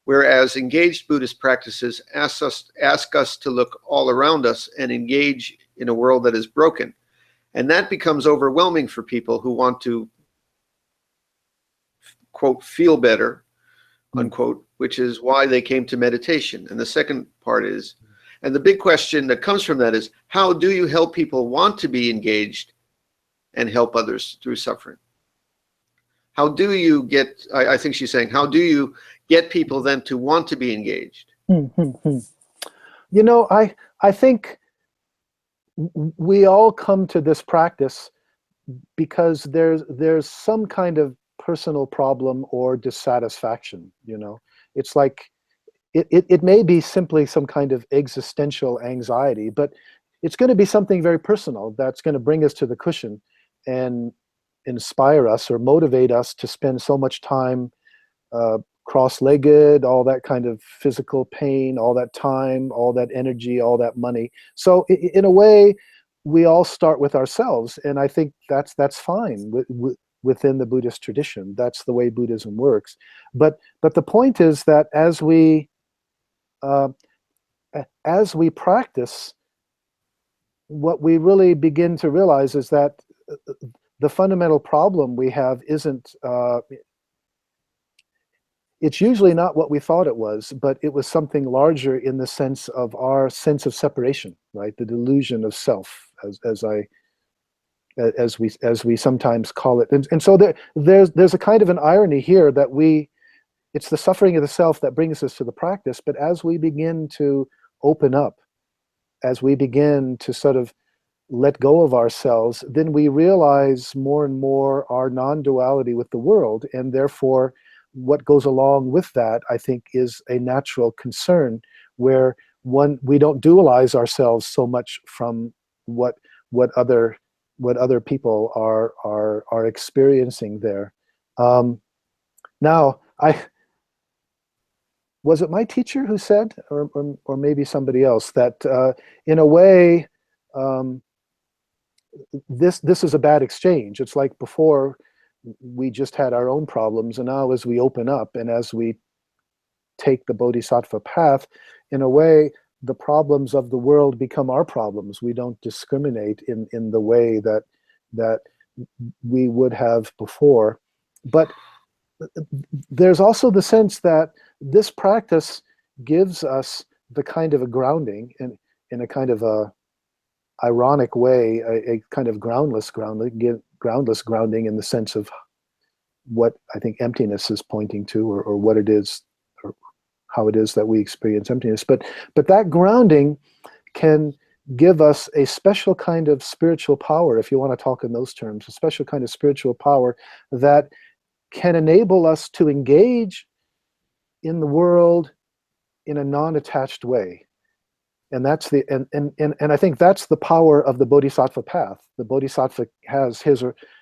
whereas engaged Buddhist practices ask us to look all around us and engage in a world that is broken? And that becomes overwhelming for people who want to, quote, feel better, unquote, which is why they came to meditation. And the second part is, and the big question that comes from that is, how do you help people want to be engaged and help others through suffering? How do you get, I think she's saying, how do you get people then to want to be engaged? I think we all come to this practice because there's some kind of personal problem or dissatisfaction. It's like it may be simply some kind of existential anxiety, but it's going to be something very personal that's going to bring us to the cushion and inspire us or motivate us to spend so much time cross-legged, all that kind of physical pain, all that time, all that energy, all that money. So in a way, we all start with ourselves, and I think that's fine within the Buddhist tradition. That's the way Buddhism works. But the point is that as we uh, as we practice, what we really begin to realize is that the fundamental problem we have isn't, it's usually not what we thought it was, but it was something larger in the sense of our sense of separation, right? The delusion of self, as we sometimes call it. And so there's a kind of an irony here that it's the suffering of the self that brings us to the practice, but as we begin to open up, as we begin to sort of let go of ourselves, then we realize more and more our non-duality with the world, and therefore what goes along with that, I think, is a natural concern where we don't dualize ourselves so much from what other people are experiencing there. Now, was it my teacher who said, or maybe somebody else, that in a way, this is a bad exchange. It's like before we just had our own problems, and now as we open up and as we take the bodhisattva path, in a way, the problems of the world become our problems. We don't discriminate in the way that we would have before. But there's also the sense that this practice gives us the kind of a grounding in a kind of a ironic way, a kind of groundless grounding in the sense of what I think emptiness is pointing to, or what it is, or how it is that we experience emptiness. But that grounding can give us a special kind of spiritual power, if you want to talk in those terms, a special kind of spiritual power that can enable us to engage in the world in a non-attached way. And that's and I think that's the power of the bodhisattva path. The bodhisattva has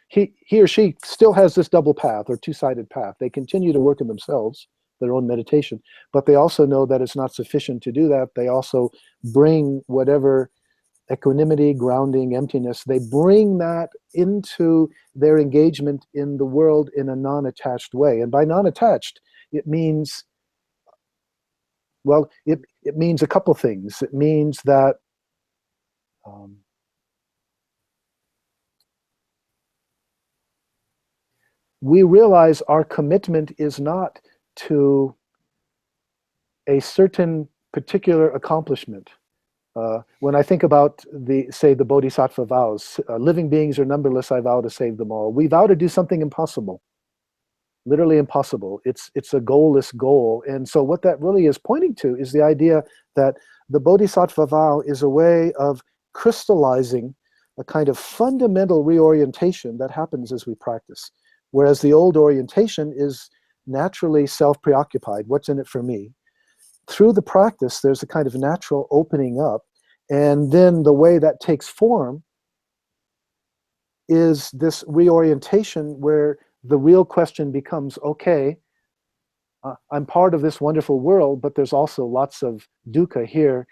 he or she still has this double path or two-sided path. They continue to work in themselves, their own meditation, but they also know that it's not sufficient to do that. They also bring whatever equanimity, grounding, emptiness, they bring that into their engagement in the world in a non-attached way. And by non-attached, it means, well, it means a couple things. It means that we realize our commitment is not to a certain particular accomplishment. When I think about the bodhisattva vows, living beings are numberless, I vow to save them all. We vow to do something impossible, literally impossible. It's a goalless goal. And so what that really is pointing to is the idea that the bodhisattva vow is a way of crystallizing a kind of fundamental reorientation that happens as we practice. Whereas the old orientation is naturally self-preoccupied. What's in it for me? Through the practice, there's a kind of natural opening up, and then the way that takes form is this reorientation where the real question becomes, okay, I'm part of this wonderful world, but there's also lots of dukkha here.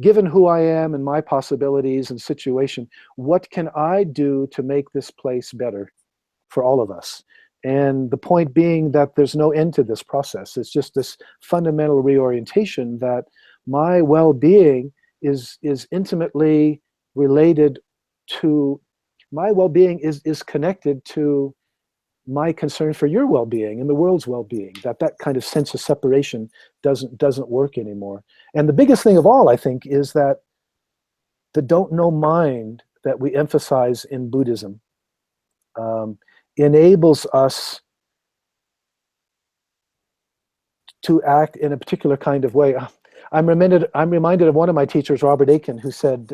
Given who I am and my possibilities and situation, what can I do to make this place better for all of us? And the point being that there's no end to this process. It's just this fundamental reorientation that my well-being is intimately related to, my well-being is connected to my concern for your well-being and the world's well-being, that kind of sense of separation doesn't work anymore. And the biggest thing of all, I think, is that the don't know mind that we emphasize in Buddhism enables us to act in a particular kind of way. I'm reminded of one of my teachers, Robert Aiken, who said,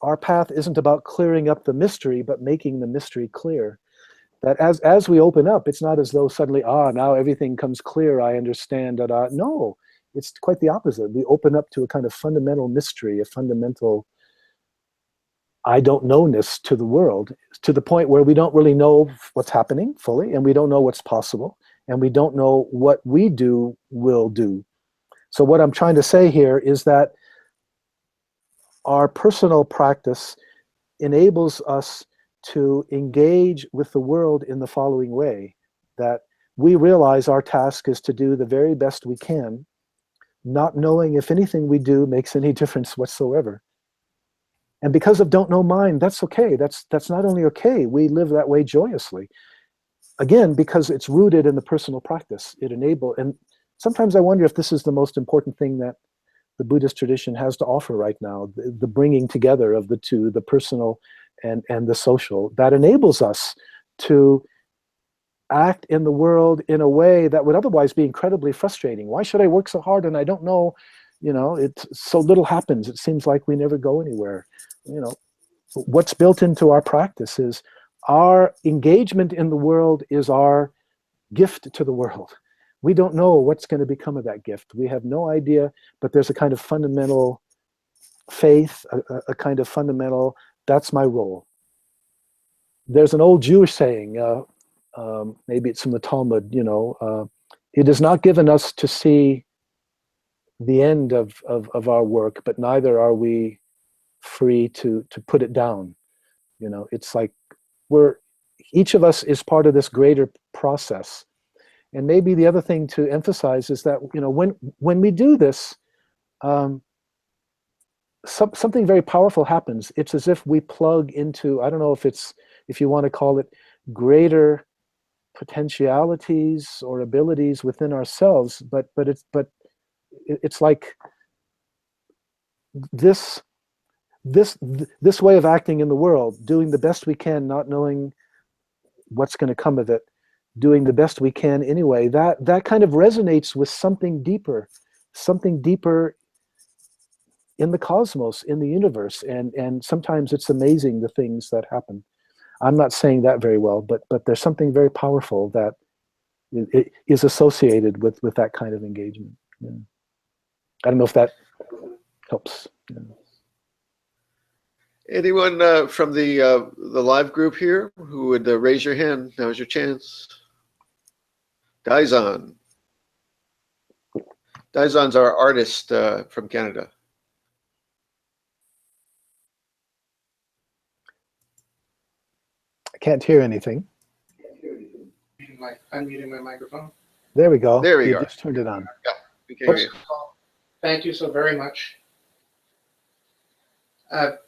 our path isn't about clearing up the mystery, but making the mystery clear. That as we open up, it's not as though suddenly, now everything comes clear, I understand. No, it's quite the opposite. We open up to a kind of fundamental mystery, a fundamental I don't know-ness to the world, to the point where we don't really know what's happening fully, and we don't know what's possible, and we don't know what we will do. So what I'm trying to say here is that our personal practice enables us to engage with the world in the following way, that we realize our task is to do the very best we can not knowing if anything we do makes any difference whatsoever. And because of don't know mind, that's okay. That's not only okay, we live that way joyously. Again, because it's rooted in the personal practice. And sometimes I wonder if this is the most important thing that the Buddhist tradition has to offer right now, the bringing together of the two, the personal and the social, that enables us to act in the world in a way that would otherwise be incredibly frustrating. Why should I work so hard and I don't know, it's so little happens. It seems like we never go anywhere. What's built into our practice is our engagement in the world is our gift to the world. We don't know what's going to become of that gift. We have no idea, but there's a kind of fundamental faith, a kind of fundamental, that's my role. There's an old Jewish saying, maybe it's from the Talmud, it is not given us to see the end of our work, but neither are we free to put it down. It's like each of us is part of this greater process. And maybe the other thing to emphasize is that, when we do this, something very powerful happens. It's as if we plug into, I don't know if you want to call it greater potentialities or abilities within ourselves, but it's like this way of acting in the world, doing the best we can, not knowing what's going to come of it, doing the best we can anyway, that kind of resonates with something deeper in the cosmos, in the universe, and sometimes it's amazing the things that happen. I'm not saying that very well, but there's something very powerful that is associated with that kind of engagement. Yeah. I don't know if that helps. Yeah. Anyone from the live group here who would raise your hand? Now's your chance. Daizan. Daizan's our artist from Canada. I can't hear anything. Unmuting my microphone. There we go. There we go. Just turned it on. Yeah, we can hear you. Thank you so very much.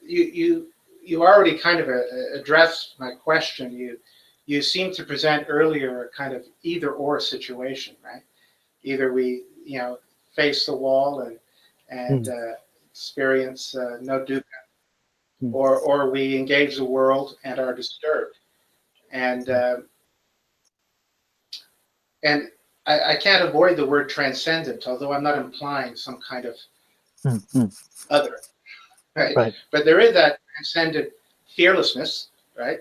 You already kind of addressed my question. You seem to present earlier a kind of either or situation, right? Either we face the wall and experience no dukkha, or we engage the world and are disturbed. And I can't avoid the word transcendent, although I'm not implying some kind of other, right? But there is that transcendent fearlessness, right?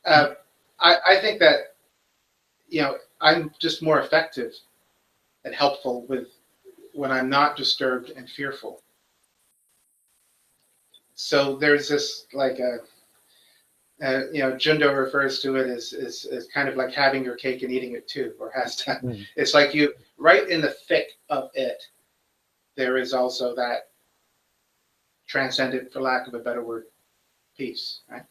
I think that I'm just more effective and helpful when I'm not disturbed and fearful. So there's this like Jundo refers to it as kind of like having your cake and eating it too, or has to. It's like you right in the thick of it. There is also that transcendent, for lack of a better word, peace, right?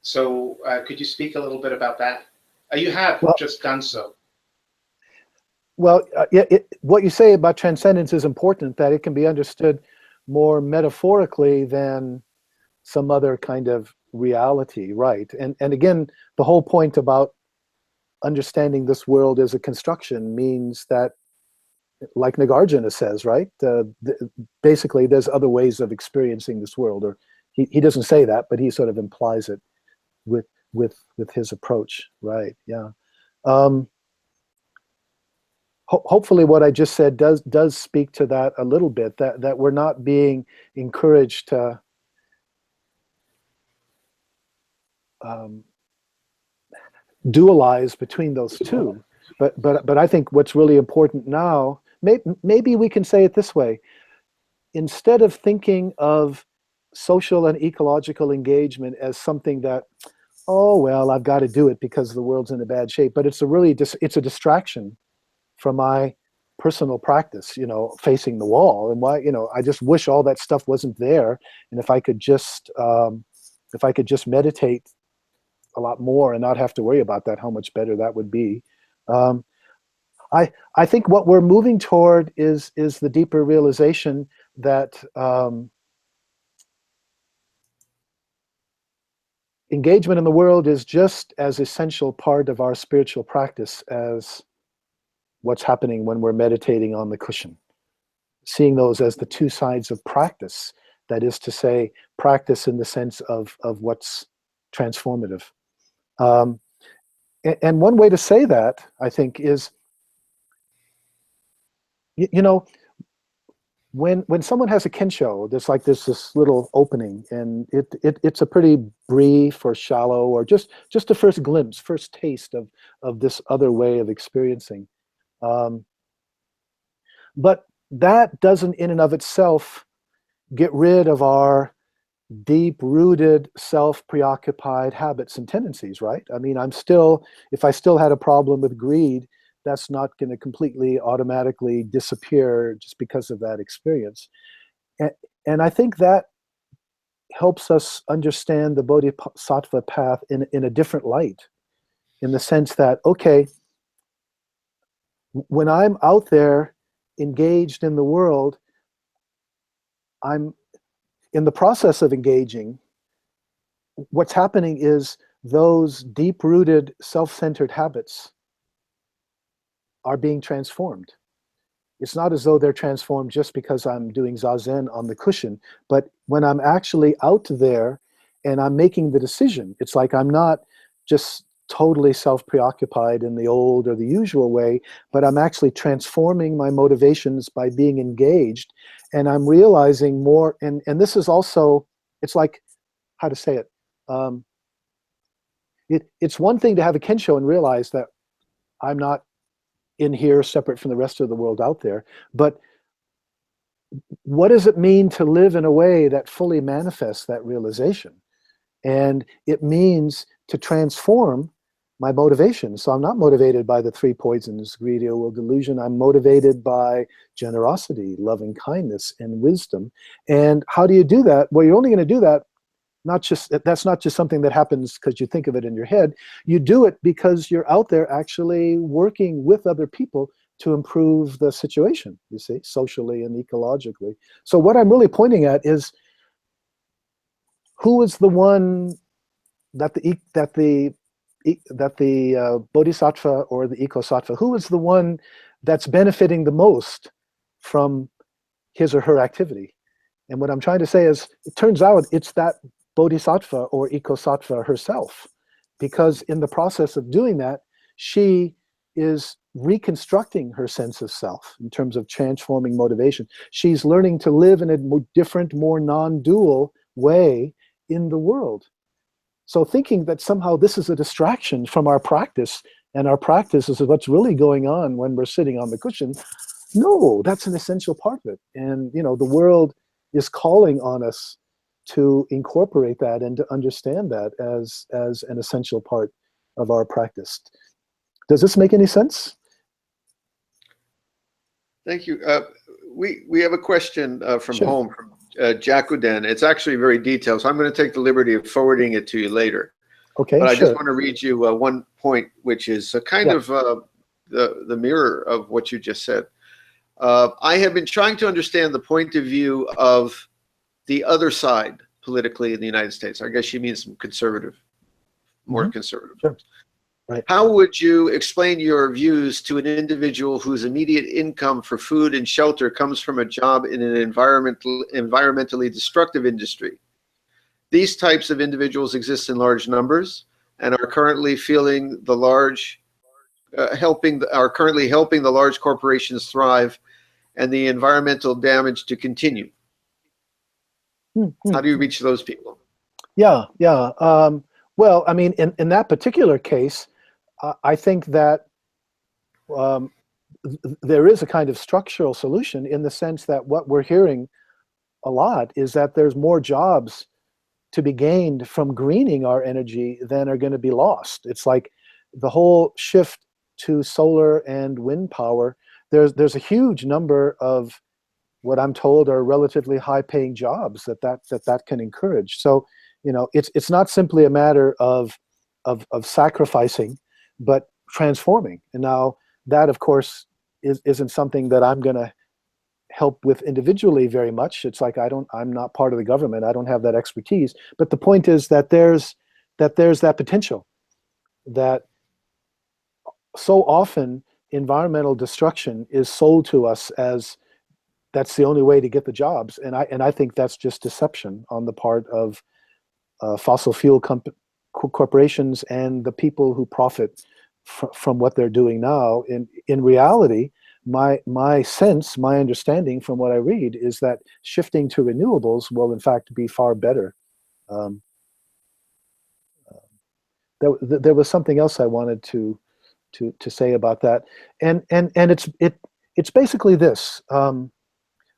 So could you speak a little bit about that? You have just done so. Well, what you say about transcendence is important, that it can be understood more metaphorically than some other kind of reality, right? And again, the whole point about understanding this world as a construction means that, like Nagarjuna says, right? Basically, there's other ways of experiencing this world, or he doesn't say that, but he sort of implies it with his approach, right? Yeah. Hopefully what I just said does speak to that a little bit, that we're not being encouraged to dualize between those two. But I think what's really important now, maybe we can say it this way: instead of thinking of social and ecological engagement as something that, oh well, I've got to do it because the world's in a bad shape, but it's a distraction from my personal practice, facing the wall, and why, I just wish all that stuff wasn't there, and if I could just meditate a lot more and not have to worry about that, how much better that would be. I think what we're moving toward is the deeper realization that engagement in the world is just as essential part of our spiritual practice as what's happening when we're meditating on the cushion. Seeing those as the two sides of practice, that is to say, practice in the sense of what's transformative. And one way to say that, I think, is, you know, when someone has a kensho, there's this little opening, and it's a pretty brief or shallow, or just a first glimpse, first taste of this other way of experiencing. But that doesn't in and of itself get rid of our deep-rooted, self-preoccupied habits and tendencies, right? I mean, if I still had a problem with greed, that's not going to completely automatically disappear just because of that experience. And I think that helps us understand the Bodhisattva path in a different light, in the sense that, okay, when I'm out there engaged in the world, I'm in the process of engaging. What's happening is those deep-rooted, self-centered habits are being transformed. It's not as though they're transformed just because I'm doing zazen on the cushion, but when I'm actually out there and I'm making the decision, it's like I'm not just totally self-preoccupied in the old or the usual way, but I'm actually transforming my motivations by being engaged, and I'm realizing more, and this is also, it's like, how to say it, it's one thing to have a kensho and realize that I'm not in here separate from the rest of the world out there, but what does it mean to live in a way that fully manifests that realization? And it means to transform my motivation. So I'm not motivated by the three poisons, greed, ill will, delusion. I'm motivated by generosity, loving kindness, and wisdom. And how do you do that? Well, you're only going to do that, that's not just something that happens because you think of it in your head. You do it because you're out there actually working with other people to improve the situation, you see, socially and ecologically. So what I'm really pointing at is, who is the one that the bodhisattva or the ecosattva, who is the one that's benefiting the most from his or her activity? And what I'm trying to say is, it turns out it's that bodhisattva or ecosattva herself, because in the process of doing that, she is reconstructing her sense of self in terms of transforming motivation. She's learning to live in a different, more non-dual way in the world. So thinking that somehow this is a distraction from our practice, and our practice is what's really going on when we're sitting on the cushion, no, that's an essential part of it. And the world is calling on us to incorporate that and to understand that as an essential part of our practice. Does this make any sense? Thank you. We have a question from Sure. home, from Jakuden. It's actually very detailed, so I'm going to take the liberty of forwarding it to you later. Okay, but I sure. just want to read you one point, which is kind of the mirror of what you just said. I have been trying to understand the point of view of the other side politically in the United States. I guess she means some conservative, more conservative. Sure. Right. How would you explain your views to an individual whose immediate income for food and shelter comes from a job in an environmentally destructive industry? These types of individuals exist in large numbers and are currently feeling the large, currently helping the large corporations thrive and the environmental damage to continue. How do you reach those people? Yeah. Well, I mean, in that particular case, I think that there is a kind of structural solution, in the sense that what we're hearing a lot is that there's more jobs to be gained from greening our energy than are going to be lost. It's like the whole shift to solar and wind power. There's a huge number of what I'm told are relatively high-paying jobs that can encourage. So, it's not simply a matter of sacrificing, but transforming. And now that, of course, isn't something that I'm going to help with individually very much. It's like I'm not part of the government. I don't have that expertise. But the point is that there's that potential, that so often environmental destruction is sold to us as that's the only way to get the jobs, and I think that's just deception on the part of fossil fuel corporations and the people who profit from what they're doing now. In reality, my sense, my understanding from what I read is that shifting to renewables will in fact be far better. There was something else I wanted to say about that, and it's basically this.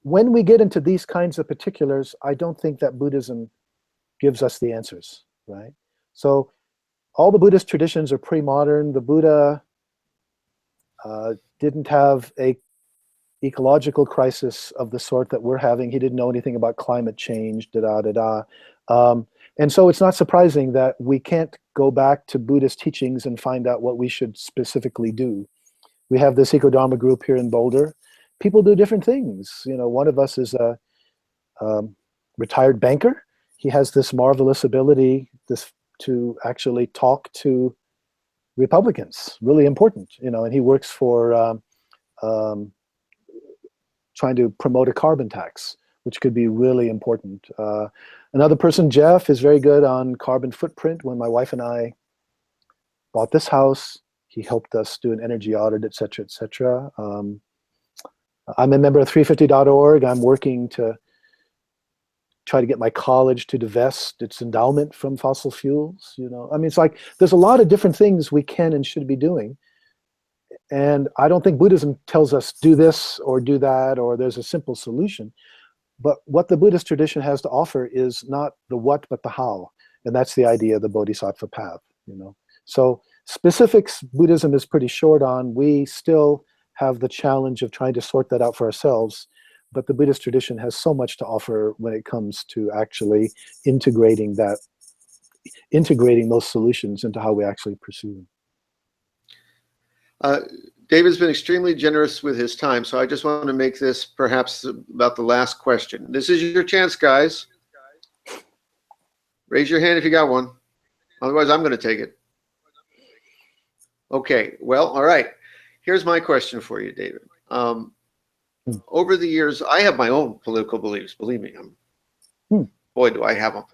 When we get into these kinds of particulars, I don't think that Buddhism gives us the answers, right? So all the Buddhist traditions are pre-modern. The Buddha didn't have a ecological crisis of the sort that we're having. He didn't know anything about climate change, and so it's not surprising that we can't go back to Buddhist teachings and find out what we should specifically do. We have this Eco-Dharma group here in Boulder. People do different things. You know, one of us is a retired banker. He has this marvelous ability to actually talk to Republicans, really important, you know, and he works for trying to promote a carbon tax, which could be really important. Another person, Jeff, is very good on carbon footprint. When my wife and I bought this house, he helped us do an energy audit, et cetera, et cetera. I'm a member of 350.org. I'm working to try to get my college to divest its endowment from fossil fuels. You know, I mean, it's like there's a lot of different things we can and should be doing. And I don't think Buddhism tells us do this or do that, or there's a simple solution. But what the Buddhist tradition has to offer is not the what, but the how. And that's the idea of the Bodhisattva path, you know. So specifics, Buddhism is pretty short on. We still have the challenge of trying to sort that out for ourselves. But the Buddhist tradition has so much to offer when it comes to actually integrating those solutions into how we actually pursue them. David's been extremely generous with his time, so I just want to make this perhaps about the last question. This is your chance, guys. Raise your hand if you got one. Otherwise, I'm going to take it. Okay, well, all right. Here's my question for you, David. Over the years, I have my own political beliefs. Believe me, boy, do I have them.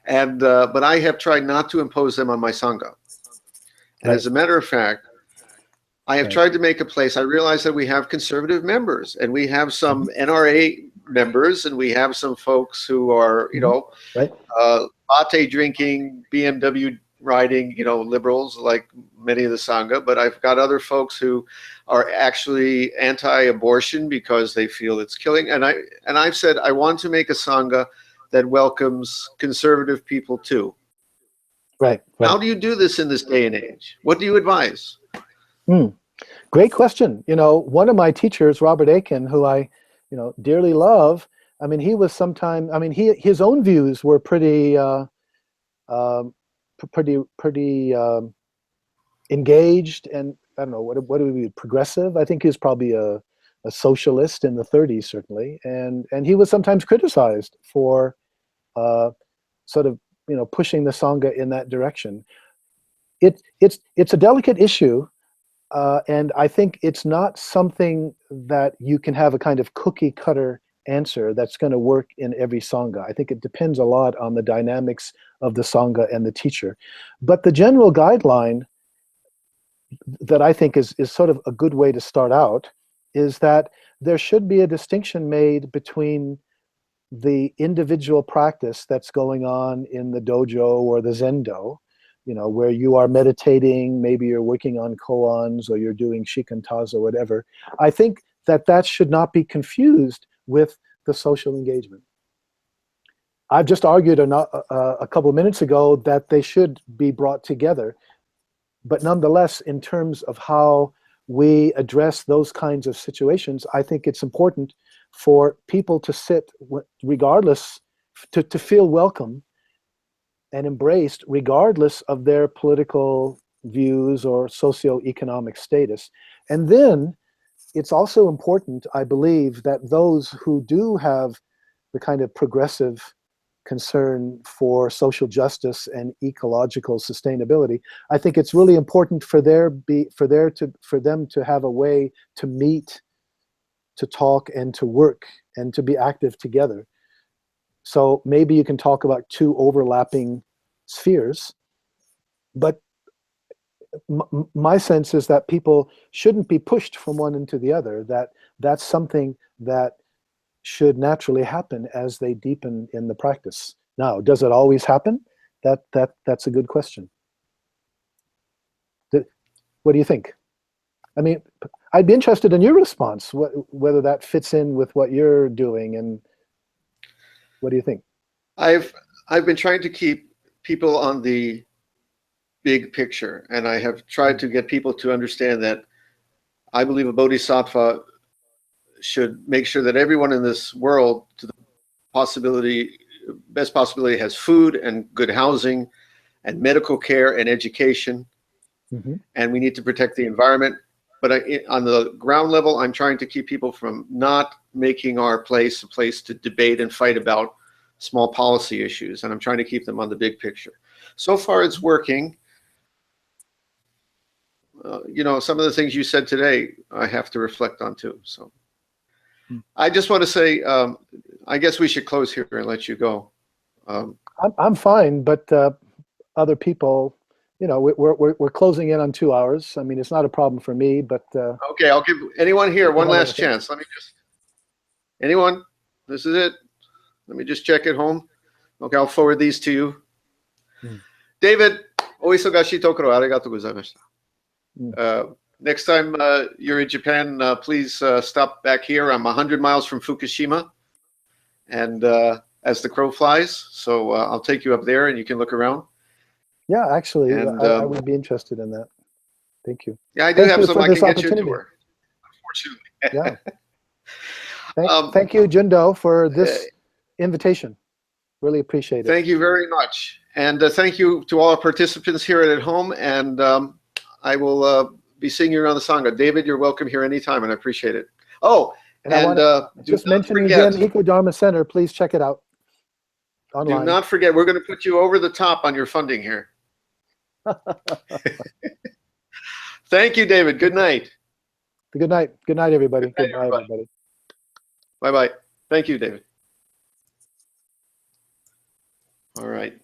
And but I have tried not to impose them on my Sangha. And as a matter of fact, I have tried to make a place. I realize that we have conservative members, and we have some NRA members, and we have some folks who are, you know, latte drinking, BMW riding, you know, liberals like many of the Sangha. But I've got other folks who are actually anti-abortion because they feel it's killing. And I've said I want to make a Sangha that welcomes conservative people too. Right. How do you do this in this day and age? What do you advise? Great question. You know, one of my teachers, Robert Aiken, who I, you know, dearly love, I mean, he was sometime, I mean, his own views were pretty engaged, and I don't know, what do we mean, progressive? I think he was probably a socialist in the 30s, certainly, and he was sometimes criticized for sort of, you know, pushing the Sangha in that direction. It's a delicate issue. And I think it's not something that you can have a kind of cookie cutter answer that's going to work in every Sangha. I think it depends a lot on the dynamics of the Sangha and the teacher. But the general guideline that I think is sort of a good way to start out is that there should be a distinction made between the individual practice that's going on in the dojo or the zendo, you know, where you are meditating, maybe you're working on koans or you're doing shikantaza or whatever. I think that should not be confused with the social engagement. I've just argued a couple of minutes ago that they should be brought together. But nonetheless, in terms of how we address those kinds of situations, I think it's important for people to sit, regardless, to feel welcome and embraced regardless of their political views or socioeconomic status. And then it's also important, I believe, that those who do have the kind of progressive concern for social justice and ecological sustainability, I think it's really important for them to have a way to meet, to talk, and to work, and to be active together. So maybe you can talk about two overlapping spheres, but my sense is that people shouldn't be pushed from one into the other, that that's something that should naturally happen as they deepen in the practice. Now, does it always happen? That's a good question. What do you think? I mean, I'd be interested in your response, whether that fits in with what you're doing, and what do you think? I've been trying to keep people on the big picture, and I have tried to get people to understand that I believe a bodhisattva should make sure that everyone in this world, to the best possibility, has food and good housing and medical care and education. Mm-hmm. And we need to protect the environment. But on the ground level, I'm trying to keep people from not making our place a place to debate and fight about small policy issues. And I'm trying to keep them on the big picture. So far, it's working. Some of the things you said today, I have to reflect on too. So I just want to say, I guess we should close here and let you go. I'm fine, but other people, we're closing in on 2 hours. I mean, it's not a problem for me, but okay, I'll give anyone here one last chance. Anyone? This is it. Let me just check at home. Okay, I'll forward these to you. David, oisogashi tokoro arigatou gozaimashita. Next time you're in Japan, please stop back here. I'm 100 miles from Fukushima, and as the crow flies, so I'll take you up there and you can look around. Yeah, actually, and, I would be interested in that. Thank you. Yeah, I do have some I can get you a tour, unfortunately. Yeah. Thank you, Jundo, for this invitation. Really appreciate it. Thank you very much. And thank you to all our participants here at home. And I will be seeing you around the Sangha. David, you're welcome here anytime, and I appreciate it. Oh, and I want to just mention again, Eco Dharma Center. Please check it out online. Do not forget, we're going to put you over the top on your funding here. Thank you, David. Good night. Good night. Good night, everybody. Good night, everybody. Bye-bye. Thank you, David. All right.